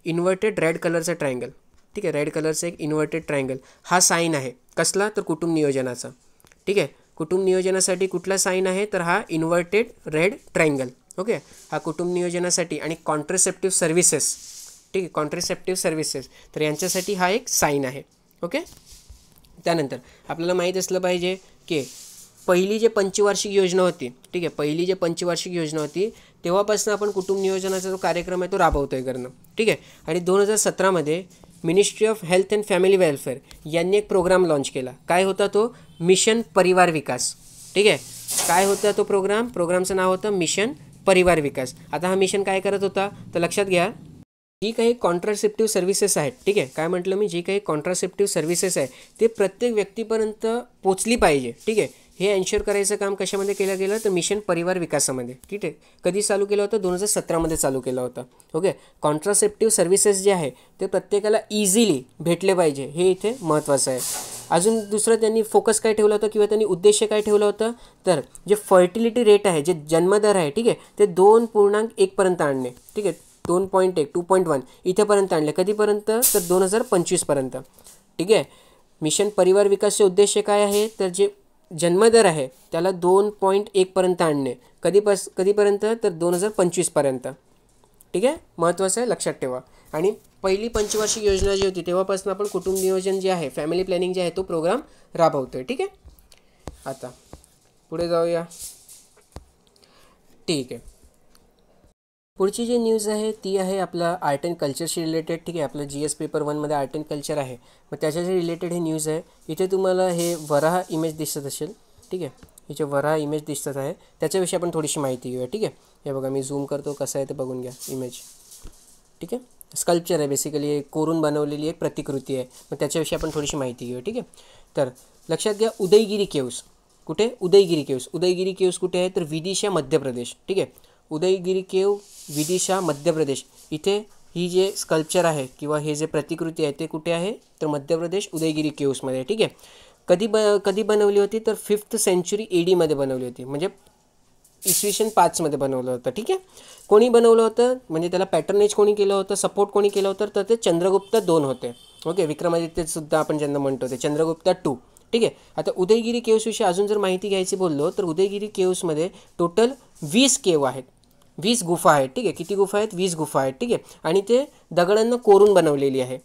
इन्व्हर्टेड रेड कलरचा ट्रायंगल, ठीक आहे, रेड कलरचा एक इन्व्हर्टेड ट्रायंगल हा साईन आहे कसला, तर कुटुंब नियोजनाचा. ठीक आहे. कुटुंब नियोजनासाठी कुठला साईन आहे, तर हा इन्व्हर्टेड रेड ट्रायंगल. ओके. हा कुटुंब नियोजनासाठी आणि कॉन्ट्रासेप्टिव्ह सर्व्हिसेस, ठीक आहे, कॉन्ट्रासेप्टिव्ह सर्व्हिसेस, तर यांच्यासाठी हा एक साईन आहे. ओके. त्यानंतर आपल्याला माहीत असलं पाहिजे की पहिली जे पंचवार्षिक योजना होती, ठीक आहे, पहिली जे पंचवार्षिक योजना होती तेव्हापासून आपण कुटुंब नियोजनाचा जो कार्यक्रम आहे तो राबवतो आहे करणं. ठीक आहे. आणि 2017मध्ये ministry of health and family welfare यांनी एक प्रोग्राम लॉन्च केला. काय होता तो, मिशन परिवार विकास. ठीक आहे. काय होता तो प्रोग्रामचं नाव होतं मिशन परिवार विकास. आता हा मिशन काय करत होता, तर लक्षात घ्या, जी काही कॉन्ट्रासेप्टिव्ह सर्व्हिसेस आहेत, ठीक आहे, काय म्हटलं मी, जी काही कॉन्ट्रासेप्टिव्ह सर्व्हिसेस आहे ते प्रत्येक व्यक्तीपर्यंत पोचली पाहिजे. ठीक आहे. हे एन्श्योर करायचं काम कशामध्ये केलं गेलं, तर मिशन परिवार विकासामध्ये. ठीक आहे. कधी चालू केलं होतं, 2017मध्ये चालू केलं होतं. ओके. कॉन्ट्रासेप्टिव्ह सर्व्हिसेस जे आहे ते प्रत्येकाला इझिली भेटले पाहिजे, हे इथे महत्त्वाचं आहे. अजून दुसरं त्यांनी फोकस काय ठेवलं होतं किंवा त्यांनी उद्देश काय ठेवलं होतं, तर जे फर्टिलिटी रेट आहे, जे जन्मदर आहे, ठीक आहे, ते 2.1 पर्यंत आणणे. ठीक आहे. 2.1 2.1 इथेपर्यंत आणले. कधीपर्यंत, तर 2025 पर्यंत. ठीक आहे. मिशन परिवार विकासचे उद्देश काय आहे, तर जे जन्मदर आहे त्याला 2.1 पर्यंत आणणे. कधीपर्यंत, तर 2025 पर्यंत. ठीक आहे. महत्त्वाचं आहे, लक्षात ठेवा. आणि पहिली पंचवार्षिक योजना जी होती तेव्हापासून आपण कुटुंब नियोजन जे आहे, फॅमिली प्लॅनिंग जे आहे तो प्रोग्राम राबवतोय. ठीक आहे. आता पुढे जाऊया. ठीक आहे. पुढची जी न्यूज आहे ती आहे आपला आर्ट अँड कल्चरशी रिलेटेड. ठीक आहे. आपलं GS पेपर 1मध्ये आर्ट अँड कल्चर आहे, मग त्याच्याशी रिलेटेड ही न्यूज आहे. इथे तुम्हाला हे वराह इमेज दिसत असेल. ठीक आहे. इथे वराह इमेज दिसत आहे, त्याच्याविषयी आपण थोडीशी माहिती घेऊया. ठीक आहे. हे बघा, मी झूम करतो, कसं आहे ते बघून घ्या इमेज. ठीक आहे. स्कल्पचर आहे, बेसिकली कोरून बनवलेली एक प्रतिकृती आहे, मग त्याच्याविषयी आपण थोडीशी माहिती घेऊया. ठीक आहे. तर लक्षात घ्या, उदयगिरी केव्स. कुठे, उदयगिरी केव्स. उदयगिरी केव्स कुठे आहे, तर विदिशा मध्य प्रदेश. ठीक आहे. उदयगिरी केव, विदिशा मध्य प्रदेश. इथे ही जे स्कल्पचर आहे किंवा हे जे प्रतिकृती आहे ते कुठे आहे, तर मध्य प्रदेश उदयगिरी केव्समध्ये. ठीक आहे. कधी बनवली होती, तर 5th सेंचुरी AD मध्ये बनवली होती, म्हणजे इसवी 5मध्ये बनवलं होतं. ठीक आहे. कोणी बनवलं होतं, म्हणजे त्याला पॅटर्नेज कोणी केलं होतं, सपोर्ट कोणी केलं होतं, तर ते चंद्रगुप्त 2 होते. ओके. विक्रमादित्यसुद्धा आपण ज्यांना म्हणतो ते चंद्रगुप्त 2. ठीक आहे. आता उदयगिरी केव्सविषयी अजून जर माहिती घ्यायची बोललो, तर उदयगिरी केव्समध्ये टोटल 20 केव आहेत, 20 गुफा आहेत. ठीक आहे. किती गुफा आहेत, 20 गुफा आहेत. ठीक आहे. आणि ते दगडांना कोरून बनवलेली आहे.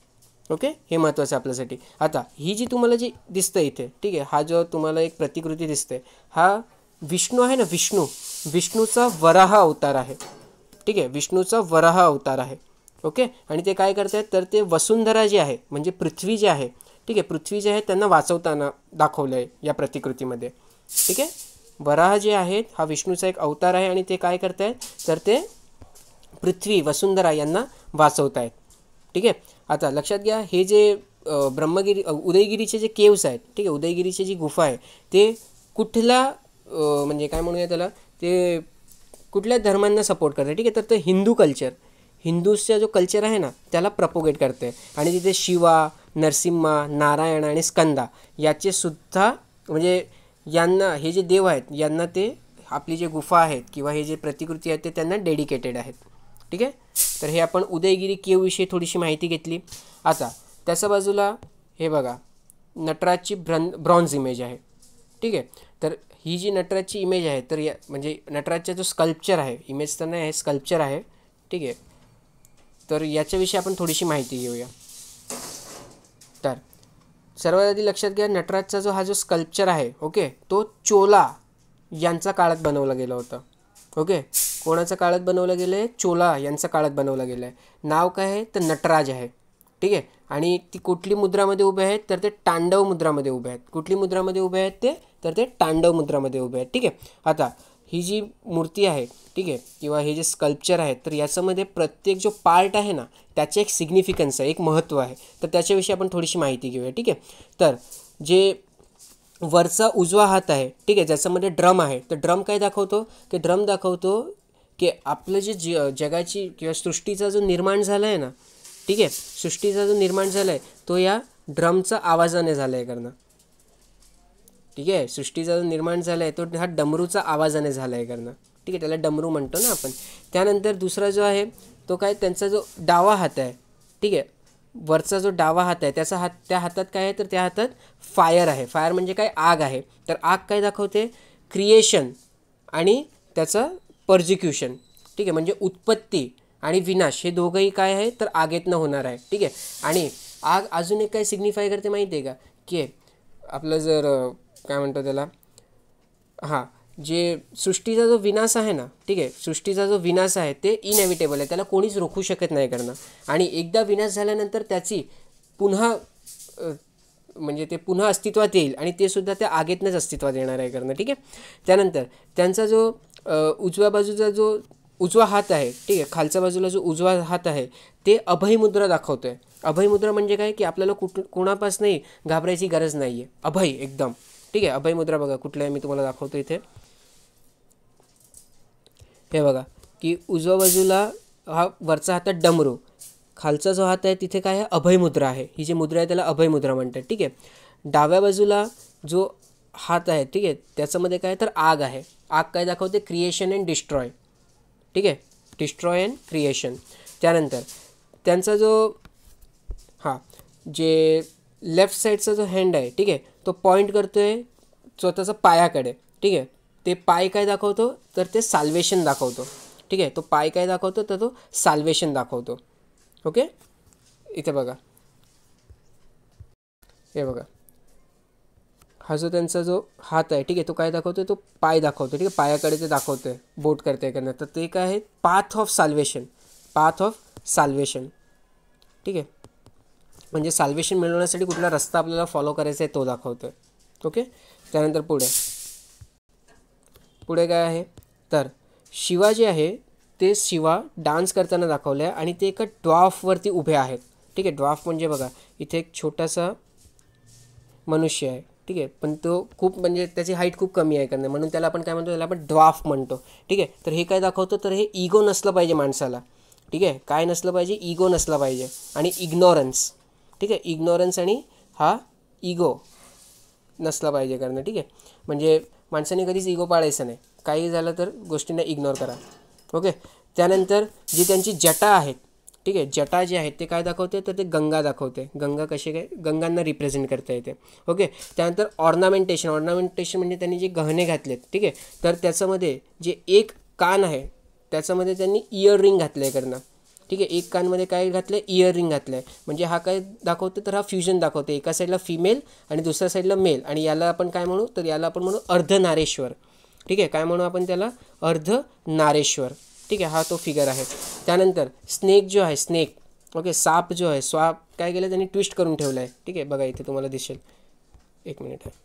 ओके. हे महत्त्वाचं आहे आपल्यासाठी. आता ही जी तुम्हाला जी दिसतं इथे, ठीक आहे, हा जो तुम्हाला एक प्रतिकृती दिसते, हा विष्णू आहे ना, विष्णूचा वराह अवतार आहे. ठीक आहे. विष्णूचा वराह अवतार आहे. ओके. आणि ते काय करत आहेत, तर ते वसुंधरा जी आहे, म्हणजे पृथ्वी जी आहे, ठीक आहे, पृथ्वी जे आहे त्यांना वाचवताना दाखवलं आहे या प्रतिकृतीमध्ये. ठीक आहे. वराह जे आहेत हा विष्णूचा एक अवतार आहे आणि ते काय करत आहेत, तर ते पृथ्वी वसुंधरा यांना वाचवत आहेत. ठीक आहे. आता लक्षात घ्या, हे जे उदयगिरीचे जे केव्स आहेत, ठीक आहे, उदयगिरीची जी गुफा आहे ते कुठला म्हणजे काय म्हणूया त्याला, ते कुठल्या धर्मांना सपोर्ट करते. ठीक आहे. तर ते हिंदूचा जो कल्चर आहे ना त्याला प्रपोगेट करते. आणि तिथे शिवा, नरसिम्हा, नारायण आणि स्कंदा याचे सुद्धा, म्हणजे यांना, हे जे देव आहेत यांना ते आपली जे गुफा आहेत किंवा हे जे प्रतिकृती आहेत ते त्यांना डेडिकेटेड आहेत. ठीक आहे. तर हे आपण उदयगिरी केव्हविषयी थोडीशी माहिती घेतली. आता त्याच्या बाजूला हे बघा, नटराजची ब्रॉन्झ इमेज आहे. ठीक आहे. तर ही जी नटराजची इमेज आहे, तर म्हणजे नटराजचा जो स्कल्पचर आहे, इमेज तर नाही आहे, स्कल्पचर आहे. ठीक आहे. तर याच्याविषयी आपण थोडीशी माहिती घेऊया. तर सर्वात आधी लक्षात घ्या, नटराजचा हा जो स्कल्पचर आहे, ओके, तो चोला यांचा काळात बनवला गेला होता. ओके. कोणाच्या काळात बनवलं गेलं आहे, चोला यांच्या काळात बनवलं गेलं आहे. नाव काय आहे, तर नटराज आहे. ठीक आहे. आणि ती कुठली मुद्रामध्ये उभे आहेत, तर ते तांडव मुद्रामध्ये उभे आहेत. कुठली मुद्रामध्ये उभे आहेत ते, तर ते तांडव मुद्रामध्ये उभे आहेत. ठीक आहे. आता ही जी मूर्ती आहे, ठीक आहे, किंवा हे जे स्कल्पचर आहे, तर याच्यामध्ये प्रत्येक जो पार्ट आहे ना, त्याचे एक सिग्निफिकन्स आहे, एक महत्त्व आहे. तर त्याच्याविषयी आपण थोडीशी माहिती घेऊया. ठीक आहे. तर जे वरचा उजवा हात आहे, ठीक आहे, ज्याच्यामध्ये ड्रम आहे, तर ड्रम काय दाखवतो, की ड्रम दाखवतो की आपलं जे जगाची किंवा सृष्टीचा जो निर्माण झाला आहे ना, ठीक आहे, सृष्टीचा जो निर्माण झाला आहे तो या ड्रमचा आवाजाने झाला आहे करणं. ठीक आहे. सृष्टीचा जो निर्माण झाला आहे तो हा डमरूचा आवाजाने झाला आहे करणं. ठीक आहे. त्याला डमरू म्हणतो ना आपण. त्यानंतर दुसरा जो आहे तो काय, त्यांचा जो डावा हात आहे, ठीक आहे, वरचा जो डावा हात आहे त्याचा हात, त्या हातात काय आहे, तर त्या हातात फायर आहे. फायर म्हणजे काय, आग आहे. तर आग काय दाखवते, क्रिएशन आणि त्याचा पर्जिक्युशन. ठीक आहे. म्हणजे उत्पत्ती आणि विनाश हे दोघंही काय आहे, तर आगेतनं होणार आहे. ठीक आहे. आणि आग अजून एक काय सिग्निफाय करते माहिती आहे का, की आपलं जर काय म्हणतो त्याला, हां, जे सृष्टीचा जो विनाश आहे ना, ठीक आहे, सृष्टीचा जो विनाश आहे ते इनएव्हिटेबल आहे, त्याला कोणीच रोखू शकत नाही करणं. आणि एकदा विनाश झाल्यानंतर त्याची पुन्हा म्हणजे ते पुन्हा अस्तित्वात येईल आणि ते सुद्धा त्या आगेतनंच अस्तित्वात येणार आहे करणं. ठीक आहे. त्यानंतर त्यांचा जो उजव्या बाजूचा जो उजवा हात आहे, ठीक आहे, खालच्या बाजूला जो उजवा हात आहे ते अभयमुद्रा दाखवतो आहे. अभयमुद्रा म्हणजे काय, की आपल्याला कोणापासूनही घाबरायची गरज नाही आहे, अभय एकदम. ठीक आहे. अभयमुद्रा बघा कुठलं आहे, मी तुम्हाला दाखवतो इथे. हे बघा की उजव्या बाजूला हा वरचा हातात डमरू, खालचा जो हात आहे तिथे काय आहे, अभयमुद्रा आहे. ही जी मुद्रा आहे त्याला अभयमुद्रा म्हणतात. ठीक आहे. डाव्या बाजूला जो हात आहे, ठीक आहे, त्याच्यामध्ये काय तर आग आहे. आग काय दाखवते, क्रिएशन अँड डिस्ट्रॉय. ठीक आहे. Destroy and creation. त्यानंतर त्यांचा जो हां, जे लेफ्ट साईडचा जो हँड आहे, ठीक आहे, तो पॉईंट करतो आहे स्वतःचा पायाकडे. ठीक आहे. ते पाय काय दाखवतो, तर ते साल्वेशन दाखवतो. ठीक आहे. तो पाय काय दाखवतो, तर तो साल्वेशन दाखवतो. ओके. इथे बघा, हे बघा, हा जो त्यांचा जो हात आहे, ठीक आहे, तो काय दाखवतो, तो पाय दाखवतो. ठीक आहे. पायाकडे ते दाखवतो आहे, बोट करते करण्यात. तर ते काय आहे, path of solvation. Path of solvation. ठीक आहे. म्हणजे साल्वेशन मिळवण्यासाठी कुठला रस्ता आपल्याला फॉलो करायचा आहे तो दाखवतो आहे. ओके. त्यानंतर पुढे काय आहे, तर शिवा जे आहे ते शिवा डान्स करताना दाखवलं आहे आणि ते एका ड्वार्फवरती उभे आहेत. ठीक आहे. ड्वार्फ म्हणजे बघा इथे एक छोटासा मनुष्य आहे. ठीक आहे. पण तो खूप म्हणजे त्याची हाईट खूप कमी आहे कारण म्हणून त्याला आपण काय म्हणतो, त्याला आपण ड्वार्फ म्हणतो. ठीक आहे. तर हे काय दाखवतो, तर हे इगो नसलं पाहिजे माणसाला. ठीक आहे. काय नसलं पाहिजे, इगो नसला पाहिजे. आणि इग्नोरन्स. ठीक आहे. इग्नोरन्स आणि हा इगो नसला पाहिजे कारण. ठीक आहे. म्हणजे माणसाने कधीच इगो पाळायचा नाही. काही झालं तर गोष्टींना इग्नोर करा. ओके. त्यानंतर जी त्यांची जटा आहेत, ठीक आहे, जटा जे आहेत ते काय दाखवते, तर ते गंगा दाखवते. गंगा कसे काय, गंगांना रिप्रेझेंट करता येते. ओके. त्यानंतर ऑर्नामेंटेशन. ऑर्नामेंटेशन म्हणजे त्यांनी जे गहने घातलेत, ठीक आहे, तर त्याच्यामध्ये जे एक कान आहे त्याच्यामध्ये त्यांनी इयर रिंग घातलं आहे करणं. ठीक आहे. एक कानमध्ये काय घातलं आहे, इयर रिंग घातलं आहे. म्हणजे हा काय दाखवतो, तर हा फ्युजन दाखवते. एका साईडला फिमेल आणि दुसऱ्या साईडला मेल. आणि याला आपण काय म्हणू, तर याला आपण म्हणू अर्धनारेश्वर. ठीक आहे. काय म्हणू आपण त्याला, अर्धनारेश्वर. ठीक आहे. हा तो फिगर आहे. त्यानंतर स्नेक जो आहे, स्नेक, ओके, साप जो आहे, साप काय केलं त्यांनी, ट्विस्ट करून ठेवलं आहे. ठीक आहे. बघा इथे तुम्हाला दिसेल, एक मिनिट आहे.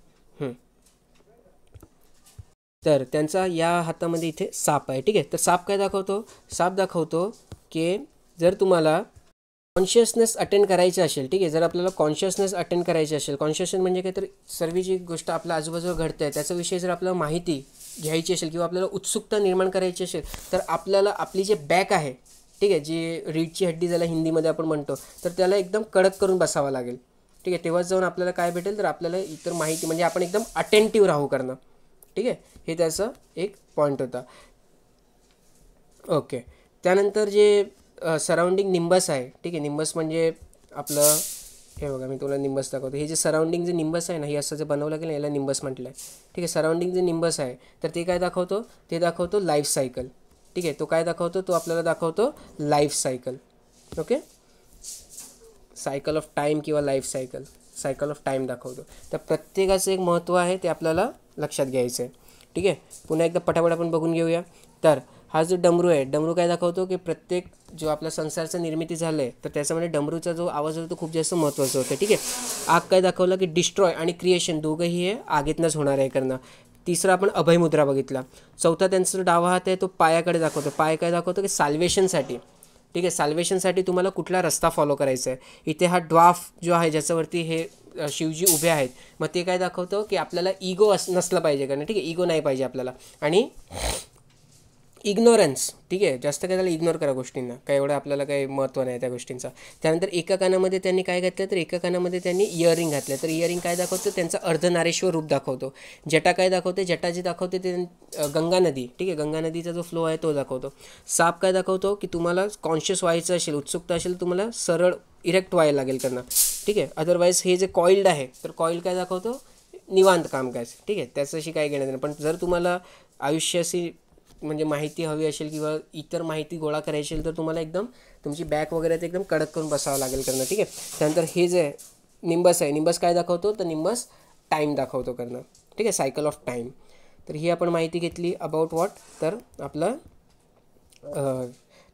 तर त्यांचा या हातामध्ये इथे साप आहे. ठीक आहे. तर साप काय दाखवतो, साप दाखवतो की जर तुम्हाला कॉन्शियसनेस अटेंड करायचं असेल, ठीक आहे, जर आपल्याला कॉन्शियसनेस अटेंड करायची असेल, कॉन्शियसनेस म्हणजे काय, तर सर्व जी गोष्ट आपल्या आजूबाजूला घडते आहे त्याच्याविषयी जर आपल्याला माहिती घ्यायची असेल किंवा आपल्याला उत्सुकता निर्माण करायची असेल, तर आपल्याला आपली जे बॅक आहे, ठीक आहे, जी रीढची हड्डी ज्याला हिंदीमध्ये आपण म्हणतो, तर त्याला एकदम कडक करून बसावं लागेल. ठीक आहे. तेव्हाच जाऊन आपल्याला काय भेटेल, तर आपल्याला इतर माहिती म्हणजे आपण एकदम अटेंटिव्ह राहू करणं. ठीक आहे. हे त्याचा एक पॉईंट होता. ओके. त्यानंतर जे सराउंडिंग निंबस आहे, ठीक आहे, निंबस म्हणजे आपलं, हे बघा मी तुला निंबस दाखवतो. हे जे सराउंडिंग जे निंबस आहे ना, हे असं जे बनवलं गेलं याला निंबस म्हटलं आहे. ठीक आहे. सराउंडिंग जे निंबस आहे तर ते काय दाखवतो, ते दाखवतो लाईफ सायकल. ठीक आहे. तो काय दाखवतो, तो आपल्याला दाखवतो life cycle. Okay. Cycle of time किंवा life cycle, cycle of time दाखवतो. तर प्रत्येकाचं एक महत्त्व आहे ते आपल्याला लक्षात घ्यायचं आहे. ठीक आहे. पुन्हा एकदा पटापट आपण बघून घेऊया. तर हा जो डमरू आहे, डमरू काय दाखवतो की प्रत्येक जो आपला संसारचं निर्मिती झालं आहे तर त्याच्यामध्ये डमरूचा जो आवाज होतो तो खूप जास्त महत्त्वाचा होता. ठीक आहे. आग काय दाखवलं की डिस्ट्रॉय आणि क्रिएशन दोघंही हे आगीतनंच होणार आहे करणं. तिसरा आपण अभयमुद्रा बघितला. चौथा त्यांचा जो डावा हात आहे तो पायाकडे दाखवतो. पाय काय दाखवतो की साल्वेशनसाठी. ठीक आहे. साल्वेशनसाठी तुम्हाला कुठला रस्ता फॉलो करायचा आहे. इथे हा ड्वाफ जो आहे ज्याच्यावरती हे शिवजी उभे आहेत, मग ते काय दाखवतं की आपल्याला इगो नसलं पाहिजे कारण. ठीक आहे. इगो नाही पाहिजे आपल्याला. आणि इग्नोरन्स. ठीक आहे. जास्त काय त्याला इग्नोर करा गोष्टींना, काय एवढं आपल्याला काही महत्त्व नाही त्या गोष्टींचा. त्यानंतर एका कानामध्ये त्यांनी काय घातलं तर एका कानामध्ये त्यांनी इयरिंग घातलं. तर इयरिंग काय दाखवतं त्यांचं अर्धनारेश्वर रूप दाखवतो. जटा काय दाखवते, जटा जी दाखवते ते गंगा नदी. ठीक आहे. गंगा नदीचा जो फ्लो आहे तो दाखवतो. साप काय दाखवतो की तुम्हाला कॉन्शियस व्हायचं असेल, उत्सुकता असेल, तुम्हाला सरळ इरेक्ट व्हायला लागेल त्यांना. ठीक आहे. अदरवाईज हे जे कॉइल्ड आहे तर कॉइल काय दाखवतो निवांत कामकाज. ठीक आहे. त्याच्याशी काय घेणं नाही. पण जर तुम्हाला आयुष्याशी म्हणजे माहिती हवी असेल किंवा इतर माहिती गोळा करायची असेल तर तुम्हाला एकदम तुमची बॅक वगैरे ते एकदम कडक करून बसावं लागेल करणं. ठीक आहे. त्यानंतर हे जे निंबस आहे, निंबस काय दाखवतो तर निंबस टाईम दाखवतो करणं. ठीक आहे. Cycle of time. तर ही आपण माहिती घेतली अबाउट व्हॉट तर आपलं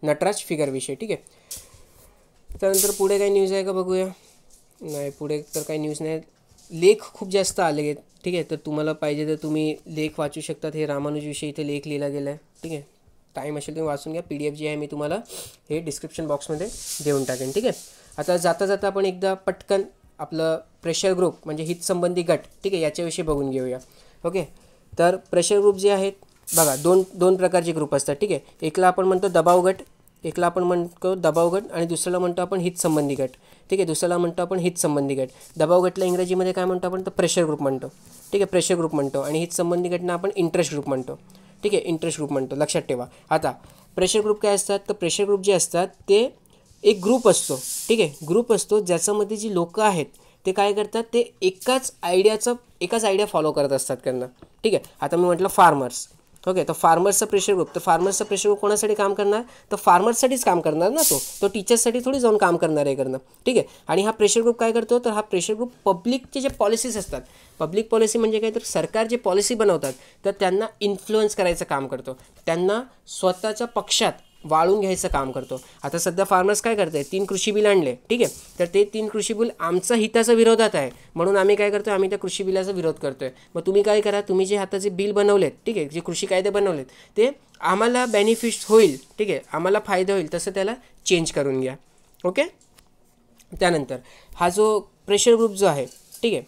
नटराज फिगरविषयी. ठीक आहे. त्यानंतर पुढे काही न्यूज आहे का बघूया. नाही, पुढे तर काही न्यूज नाही. लेख खूप जास्त आले आहेत. ठीक आहे. तर तुम्हाला पाहिजे तर तुम्ही लेख वाचू शकतात. हे रामानुजविषयी इथे लेख लिहिला गेला आहे. ठीक आहे. टाईम असेल तुम्ही वाचून घ्या. PDF जी आहे मी तुम्हाला हे डिस्क्रिप्शन बॉक्समध्ये देऊन टाकेन. ठीक आहे. आता जाता जाता आपण एकदा पटकन आपलं प्रेशर ग्रुप म्हणजे हितसंबंधी गट, ठीक आहे, याच्याविषयी बघून घेऊया. ओके. तर प्रेशर ग्रुप जे आहेत बघा, दोन प्रकारचे ग्रुप असतात. ठीक आहे. एकला आपण म्हणतो दबाव गट, एकला आपण म्हणतो दबाव गट आणि दुसऱ्याला म्हणतो आपण हितसंबंधी गट. ठीक आहे. दुसऱ्याला म्हणतो आपण हितसंबंधी गट. दबाव गटला इंग्रजीमध्ये काय म्हणतो आपण तर प्रेशर ग्रुप म्हणतो. ठीक आहे. प्रेशर ग्रुप म्हणतो. आणि हितसंबंधी गटना आपण इंटरेस्ट ग्रुप म्हणतो. ठीक आहे. इंटरेस्ट ग्रुप म्हणतो. लक्षात ठेवा. आता प्रेशर ग्रुप काय असतात तर प्रेशर ग्रुप जे असतात ते एक ग्रुप असतो. ठीक आहे. ग्रुप असतो ज्याच्यामध्ये जी लोकं आहेत ते काय करतात ते एकाच आयडिया फॉलो करत असतात करणं. ठीक आहे. आता मी म्हटलं फार्मर्स. ओके. तर फार्मर्सचा प्रेशर ग्रुप, तर फार्मर्सचा प्रेशर ग्रुप कोणासाठी काम करणार तर फार्मर्ससाठीच काम करणार ना. तो टीचर्ससाठी थोडी जाऊन काम करणार आहे करणं. ठीक आहे. आणि हा प्रेशर ग्रुप काय करतो तर हा प्रेशर ग्रुप पब्लिकचे जे पॉलिसीज असतात, पब्लिक पॉलिसी म्हणजे काय तर सरकार जे पॉलिसी बनवतात तर त्यांना इन्फ्लुअन्स करायचं काम करतो, त्यांना स्वतःच्या पक्षात वाळून घ्यायचं काम करतो. आता सध्या फार्मर्स काय करत आहे, 3 कृषी बिल आणले. ठीक आहे. तर ते 3 कृषी बिल आमच्या हिताच्या विरोधात आहे म्हणून आम्ही काय करतो, आम्ही त्या कृषी बिलाचा विरोध करतो आहे. मग तुम्ही काय करा, तुम्ही जे हाताचे बिल बनवलेत, ठीक आहे, जे कृषी कायदे बनवलेत ते आम्हाला बेनिफिट होईल, ठीक आहे, आम्हाला फायदा होईल तसं त्याला चेंज करून घ्या. ओके. त्यानंतर हा जो प्रेशर ग्रुप जो आहे, ठीक आहे,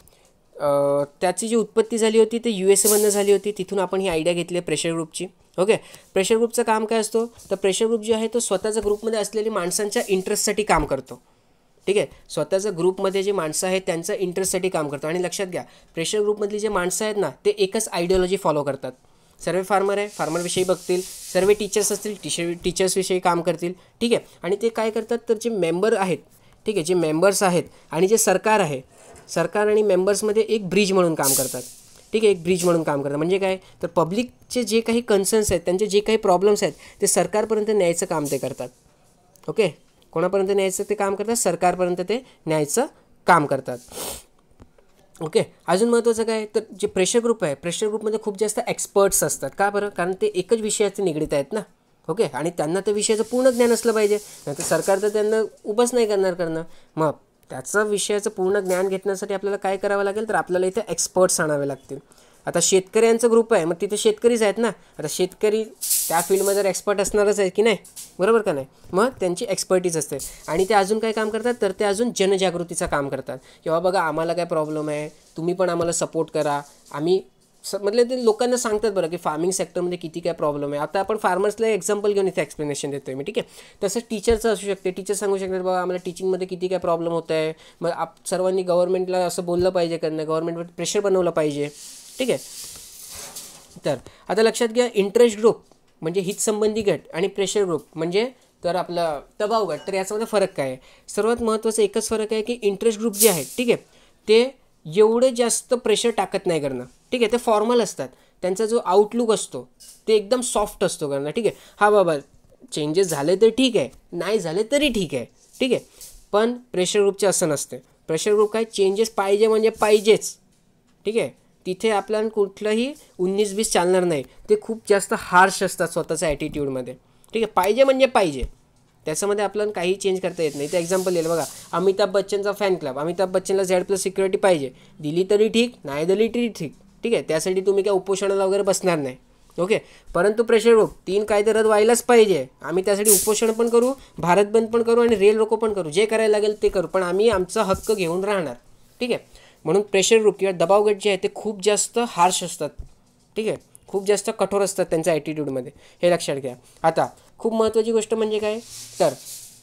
त्याची जी उत्पत्ती झाली होती ते USA झाली होती. तिथून आपण ही आयडिया घेतली आहे प्रेशर ग्रुपची. ओके. प्रेशर ग्रुपचं काम काय असतो तर प्रेशर ग्रुप जे आहे तो स्वतःच्या ग्रुपमध्ये असलेली माणसांच्या इंटरेस्टसाठी काम करतो. ठीक आहे. स्वतःच्या ग्रुपमध्ये जे माणसं आहेत त्यांच्या इंटरेस्टसाठी काम करतो. आणि लक्षात घ्या, प्रेशर ग्रुपमधली जे माणसं आहेत ना ते एकच आयडिओलॉजी फॉलो करतात. सर्व फार्मर आहे, फार्मरविषयी बघतील. सर्व टीचर्स असतील, टीचर्सविषयी काम करतील. ठीक आहे. आणि ते काय करतात तर जे मेंबर आहेत, ठीक आहे, जे मेंबर्स आहेत आणि जे सरकार आहे, सरकार आणि मेंबर्समध्ये एक ब्रिज म्हणून काम करतात. ठीक आहे. एक ब्रिज म्हणून काम करतात म्हणजे काय तर पब्लिकचे जे काही कन्सर्न्स आहेत, त्यांचे जे काही प्रॉब्लेम्स आहेत ते सरकारपर्यंत न्यायचं काम ते करतात. ओके. कोणापर्यंत न्यायचं ते काम करतात, सरकारपर्यंत ते न्यायचं काम करतात. ओके. अजून महत्त्वाचं काय तर जे प्रेशर ग्रुप आहे, प्रेशर ग्रुपमध्ये खूप जास्त एक्सपर्ट्स असतात. का बरं, कारण ते एकच विषयाचे निगडीत आहेत ना. ओके. आणि त्यांना त्या विषयाचं पूर्ण ज्ञान असलं पाहिजे, नाही तर सरकार तर त्यांना उभंच नाही करणं. मग त्याचं विषयाचं पूर्ण ज्ञान घेण्यासाठी आपल्याला काय करावं लागेल तर आपल्याला इथे एक्सपर्ट्स आणावे लागतील. आता शेतकऱ्यांचं ग्रुप आहे, मग तिथे शेतकरीच आहेत ना. आता शेतकरी त्या फील्डमध्ये जर एक्सपर्ट असणारच आहे की नाही, बरोबर का नाही. मग त्यांची एक्सपर्टीज असते. आणि ते अजून काय काम करतात तर ते अजून जनजागृतीचं काम करतात. किंवा बघा आम्हाला काय प्रॉब्लेम आहे, तुम्ही पण आम्हाला सपोर्ट करा. आम्ही मतलब ते लोकांना सांगतात बरं की फार्मिंग सेक्टरमध्ये किती काय प्रॉब्लेम आहे. आता आपण फार्मर्सला एक्झाम्पल घेऊन इथे एक्सप्लेनेशन देतो आहे मी. ठीक आहे. तसंच टीचरचं असू शकते. टीचर सांगू शकतात बाबा आम्हाला टीचिंगमध्ये किती काय प्रॉब्लेम होत आहे. मग सर्वांनी गव्हर्नमेंटला असं बोललं पाहिजे करणं, गव्हर्नमेंटवर प्रेशर बनवलं पाहिजे. ठीक आहे. तर आता लक्षात घ्या, इंटरेस्ट ग्रुप म्हणजे हितसंबंधी गट आणि प्रेशर ग्रुप म्हणजे तर आपला दबाव गट. तर याच्यामध्ये फरक काय आहे, सर्वात महत्त्वाचा एकच फरक आहे की इंटरेस्ट ग्रुप जे आहेत, ठीक आहे, ते एवढे जास्त प्रेशर टाकत नाही करणं. ठीक आहे. ते फॉर्मल असतात. त्यांचा जो आउटलुक असतो ते एकदम सॉफ्ट असतो करणं. ठीक आहे. हा बाबा चेंजेस झाले तर ठीक आहे, नाही झाले तरी ठीक आहे. ठीक आहे. पण प्रेशर ग्रुपचे असं नसते. प्रेशर ग्रुप काय चेंजेस पाहिजे म्हणजे पाहिजेच. ठीक आहे. तिथे आपल्याला कुठलंही 19-20 चालणार नाही. ते खूप जास्त हार्श असतात स्वतःच्या ॲटिट्यूडमध्ये. ठीक आहे, पाहिजे म्हणजे पाहिजे, त्याच्यामध्ये आपल्याला काही चेंज करता येत नाही. ते एक्झाम्पल दिलं बघा, अमिताभ बच्चनचा फॅन क्लब. अमिताभ बच्चनला Z+ सिक्युरिटी पाहिजे, दिली तरी ठीक, नाही दिली तरी ठीक. ठीक आहे, त्यासाठी तुम्ही काय उपोषणाला वगैरे बसणार नाही. ओके, परंतु प्रेशर ग्रुप 3 कायदे रद्द व्हायलाच पाहिजे. आम्ही त्यासाठी उपोषण पण करू, भारत बंद पण करू आणि रेल रोको पण करू, जे करायला लागेल ते करू, पण आम्ही आमचा हक्क घेऊन राहणार. ठीक आहे, म्हणून प्रेशर ग्रुप किंवा दबाव गट जे आहे ते खूप जास्त हार्श असतात. ठीक आहे, खूप जास्त कठोर असतात त्यांच्या ॲटिट्यूडमध्ये, हे लक्षात घ्या. आता खूप महत्त्वाची गोष्ट म्हणजे काय, तर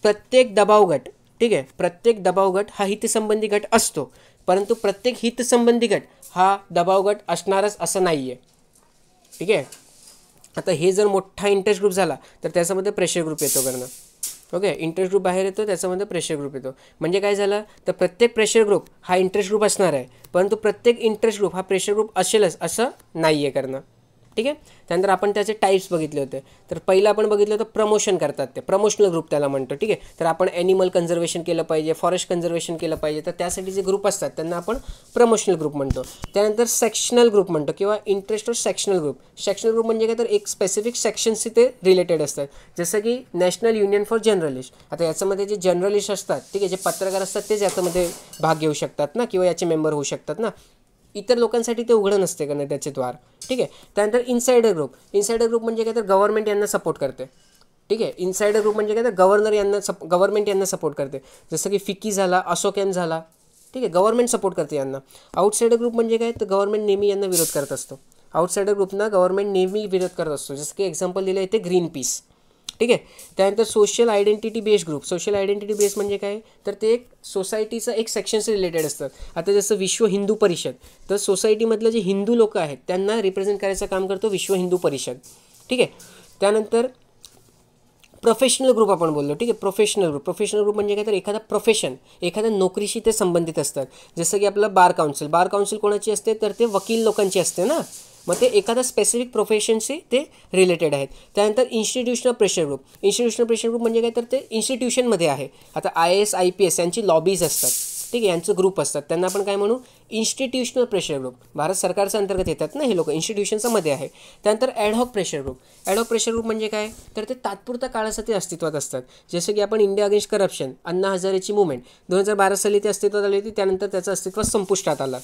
प्रत्येक दबाव गट, ठीक आहे, प्रत्येक दबाव गट हा हितसंबंधी गट असतो, परंतु प्रत्येक हितसंबंधी गट हा दबाव गट असणारच असं नाही आहे. ठीक आहे, आता हे जर मोठा इंटरेस्ट ग्रुप झाला तर त्याच्यामध्ये प्रेशर ग्रुप येतो करणं. ओके, इंटरेस्ट ग्रुप बाहेर येतो, त्याच्यामध्ये प्रेशर ग्रुप येतो. म्हणजे काय झालं, तर प्रत्येक प्रेशर ग्रुप हा इंटरेस्ट ग्रुप असणार आहे, परंतु प्रत्येक इंटरेस्ट ग्रुप हा प्रेशर ग्रुप असेलच असं नाही आहे करणं. ठीक आहे, त्यानंतर आपण त्याचे टाईप्स बघितले होते. तर पहिलं आपण बघितलं होतं प्रमोशन करतात, ते प्रमोशनल ग्रुप त्याला म्हणतो. ठीक आहे, तर आपण ॲनिमल कन्झर्वेशन केलं पाहिजे, फॉरेस्ट कन्झर्वेशन केलं पाहिजे, तर त्यासाठी जे ग्रुप असतात त्यांना आपण प्रमोशनल ग्रुप म्हणतो. त्यानंतर सेक्शनल ग्रुप म्हणतो किंवा interest of sectional group. Sectional group म्हणजे काय, तर एक स्पेसिफिक सेक्शनशी ते रिलेटेड असतात, जसं की नॅशनल युनियन फॉर जर्नलिस्ट. आता याच्यामध्ये जे जर्नलिस्ट असतात, ठीक आहे, जे पत्रकार असतात तेच याच्यामध्ये भाग घेऊ शकतात ना, किंवा याचे मेंबर होऊ शकतात ना, इतर लोकांसाठी ते उघडं नसते का नाही त्याचे द्वार. ठीक आहे, त्यानंतर इन्सायडर ग्रुप. इन्सायडर ग्रुप म्हणजे काय, तर गव्हर्नमेंट यांना सपोर्ट करते. ठीक आहे, इन्सायडर ग्रुप म्हणजे काय, तर गव्हर्नमेंट यांना सपोर्ट करते, जसं की फिकी झाला, असोकॅम झाला. ठीक आहे, गव्हर्नमेंट सपोर्ट करते यांना. आउटसाइडर ग्रुप म्हणजे काय, तर गव्हर्नमेंट नेहमी यांना विरोध करत असतो. आउटसाइडर ग्रुपना गव्हर्नमेंट नेहमी विरोध करत असतो, जसं की एक्झाम्पल दिलं आहे ते ग्रीन पीस. ठीक आहे, त्यानंतर social identity based group. Social identity based म्हणजे काय, तर ते एक सोसायटीचं एक सेक्शनशी रिलेटेड असतात. आता जसं विश्व हिंदू परिषद, तर सोसायटीमधलं जे हिंदू लोक आहेत त्यांना रिप्रेझेंट करायचं काम करतो विश्व हिंदू परिषद. ठीक आहे, त्यानंतर प्रोफेशनल ग्रुप आपण बोललो. ठीक आहे, प्रोफेशनल ग्रुप म्हणजे काय, तर एखादा प्रोफेशन, एखाद्या नोकरीशी ते संबंधित असतात. जसं की आपलं बार काउन्सिल कोणाची असते, तर ते वकील लोकांची असते ना, मग ते एखादा स्पेसिफिक प्रोफेशनशी ते रिलेटेड आहेत. त्यानंतर इन्स्टिट्यूशनल प्रेशर ग्रुप म्हणजे काय, तर ते इन्स्टिट्यूशनमध्ये आहे. आता IAS IPS यांची लॉबीज असतात. ठीक आहे, यांचं ग्रुप असतात, त्यांना आपण काय म्हणू, इन्स्टिट्यूशनल प्रेशर ग्रुप. भारत सरकारच्या अंतर्गत येतात ना हे लोक, इन्स्टिट्यूशनच्या मध्ये आहे. त्यानंतर ॲडहॉक प्रेशर ग्रुप म्हणजे काय, तर ते तात्पुरत्या काळासाठी अस्तित्वात असतात. जसं की आपण इंडिया अगेन्स्ट करप्शन, अण्णा हजारेची मुवमेंट 2012 साली ते अस्तित्वात आली होती, त्यानंतर त्याचं अस्तित्व संपुष्टात आलं.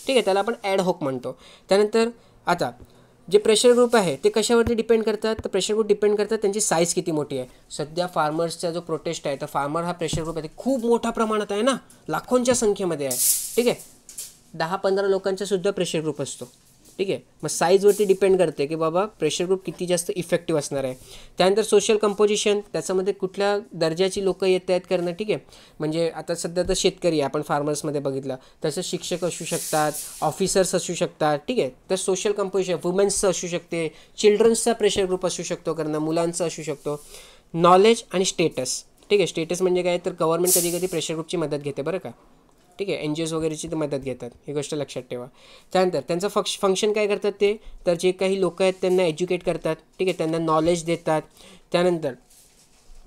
ठीक आहे, त्याला आपण ॲडहॉक म्हणतो. त्यानंतर आता जे प्रेशर ग्रुप आहे ते कशावरती डिपेंड करतात, तर प्रेशर ग्रुप डिपेंड करतात त्यांची साईज किती मोठी आहे. सध्या फार्मर्सचा जो प्रोटेस्ट आहे, तर फार्मर हा प्रेशर ग्रुप आहे ते खूप मोठ्या प्रमाणात आहे ना, लाखोंच्या संख्येमध्ये आहे. ठीक आहे, 10-15 लोकांचा सुद्धा प्रेशर ग्रुप असतो. ठीक आहे, मग साईजवरती डिपेंड करते की बाबा प्रेशर ग्रुप किती जास्त इफेक्टिव्ह असणार आहे. त्यानंतर सोशल कंपोजिशन, त्याच्यामध्ये कुठल्या दर्जाची लोकं येत आहेत करणं. ठीक आहे, म्हणजे आता सध्या तर शेतकरी आपण फार्मर्समध्ये बघितलं, तसं शिक्षक असू शकतात, ऑफिसर्स असू शकतात. ठीक आहे, तर सोशल कंपोजिशन वुमेन्सचं असू शकते, चिल्ड्रन्सचा प्रेशर ग्रुप असू शकतो करणं, मुलांचा असू शकतो. नॉलेज आणि स्टेटस. ठीक आहे, स्टेटस म्हणजे काय, तर गव्हर्नमेंट कधी कधी प्रेशर ग्रुपची मदत घेते बरं का. ठीक आहे, NGOs वगैरेची ते मदत घेतात, ही गोष्ट लक्षात ठेवा. त्यानंतर त्यांचं फंक्शन काय करतात ते, तर जे काही लोक आहेत त्यांना एज्युकेट करतात. ठीक आहे, त्यांना नॉलेज देतात. त्यानंतर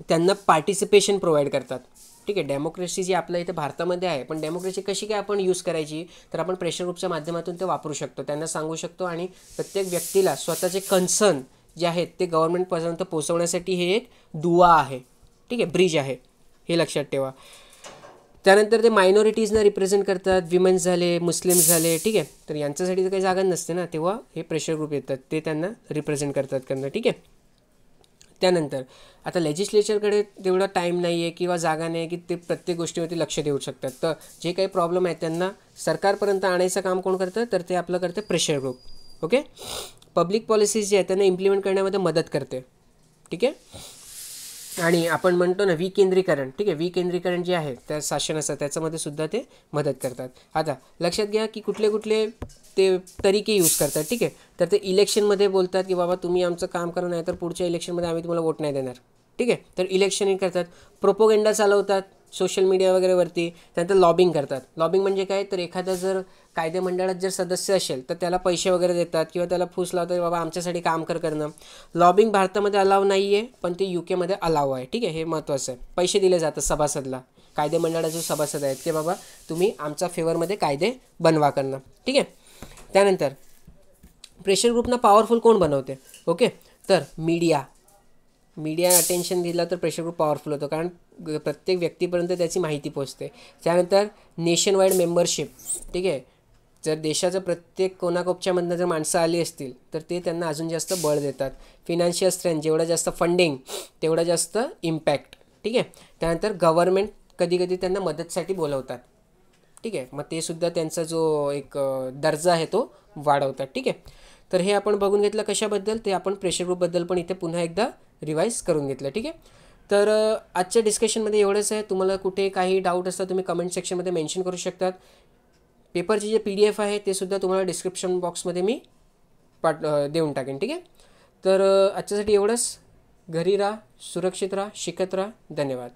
त्यांना पार्टिसिपेशन प्रोव्हाइड करतात. ठीक आहे, डेमोक्रेसी जी आपल्या इथे भारतामध्ये आहे, पण डेमोक्रेसी कशी काय आपण यूज करायची, तर आपण प्रेशर ग्रुपच्या माध्यमातून ते वापरू शकतो, त्यांना सांगू शकतो, आणि प्रत्येक व्यक्तीला स्वतःचे कन्सर्न जे आहेत ते गव्हर्नमेंटपर्यंत पोहोचवण्यासाठी हे एक दुवा आहे. ठीक आहे, ब्रिज आहे, हे लक्षात ठेवा. त्यानंतर ते मायनॉरिटीजना रिप्रेझेंट करतात, विमेन्स झाले, मुस्लिम्स झाले. ठीक आहे, तर यांच्यासाठी तर काही जागा नसते ना, तेव्हा हे प्रेशर ग्रुप येतात, ते त्यांना रिप्रेझेंट करतात करणं. ठीक आहे, त्यानंतर आता लेजिस्लेचरकडे तेवढा टाईम नाही आहे किंवा जागा नाही की ते प्रत्येक गोष्टीवरती लक्ष देऊ शकतात, तर जे काही प्रॉब्लेम आहे त्यांना सरकारपर्यंत आणायचं काम कोण करतं, तर ते आपलं करतं pressure group. Okay, public policies जे आहेत त्यांना इम्प्लिमेंट करण्यामध्ये मदत करते. ठीक आहे, आणि आपण म्हणतो ना विकेंद्रीकरण. ठीक आहे, विकेंद्रीकरण जे आहे त्या शासनाचं त्याच्यामध्ये सुद्धा ते मदत करतात. आता लक्षात घ्या की कुठले कुठले ते तरीके यूज करतात. ठीक आहे, तर ते इलेक्शनमध्ये बोलतात की बाबा तुम्ही आमचं काम करा, नाही तर पुढच्या इलेक्शनमध्ये आम्ही तुम्हाला वोट नाही देणार. ठीक आहे, तर इलेक्शनही करतात, प्रोपोगेंडा चालवतात सोशल मीडिया वगैरेवरती. त्यानंतर लॉबिंग करतात. लॉबिंग म्हणजे काय, तर एखादा जर कायदे मंडळात जर सदस्य असेल तर त्याला पैसे वगैरे देतात किंवा त्याला फूस लावतात, बाबा आमच्यासाठी काम करणं. लॉबिंग भारतामध्ये अलाव नाही आहे, पण ते UKमध्ये अलाव आहे. ठीक आहे, हे महत्त्वाचं आहे. पैसे दिले जातात सभासदला, कायदे मंडळाचे जो सभासद आहेत की बाबा तुम्ही आमच्या फेवरमध्ये कायदे बनवा करणं. ठीक आहे, त्यानंतर प्रेशर ग्रुपना पॉवरफुल कोण बनवते? ओके, तर मीडिया अटेन्शन दिला तर प्रेशर ग्रुप पॉवरफुल होतो, कारण प्रत्येक व्यक्तीपर्यंत त्याची माहिती पोहोचते. त्यानंतर नेशन वाईड मेंबरशिप, ठीक आहे. जर देशाचं प्रत्येक कोनाकोपच्यामधनं जर माणसं आली असतील तर ते त्यांना अजून जास्त बळ देतात. फिनान्शियल स्ट्रेंथ, जेवढं जास्त फंडिंग तेवढं जास्त इम्पॅक्ट, ठीक आहे. त्यानंतर गव्हर्नमेंट कधी कधी त्यांना मदतसाठी बोलवतात, ठीक आहे. मग ते सुद्धा त्यांचा जो एक दर्जा आहे तो वाढवतात, ठीक आहे. तर हे आपण बघून घेतलं कशाबद्दल, ते आपण प्रेशर ग्रुपबद्दल पण इथे पुन्हा एकदा रिवाईज करून घेतलं, ठीक आहे. तर आजच्या डिस्कशनमध्ये एवढंच आहे. तुम्हाला कुठे काही डाऊट असता तुम्ही कमेंट सेक्शनमध्ये मेन्शन करू शकतात. पेपरचे जे PDF आहे ते सुद्धा तुम्हाला डिस्क्रिप्शन बॉक्समध्ये मी देऊन टाकेन, ठीक आहे. तर आजच्यासाठी एवढंच. घरी राहा, सुरक्षित राहा, शिकत राहा. धन्यवाद.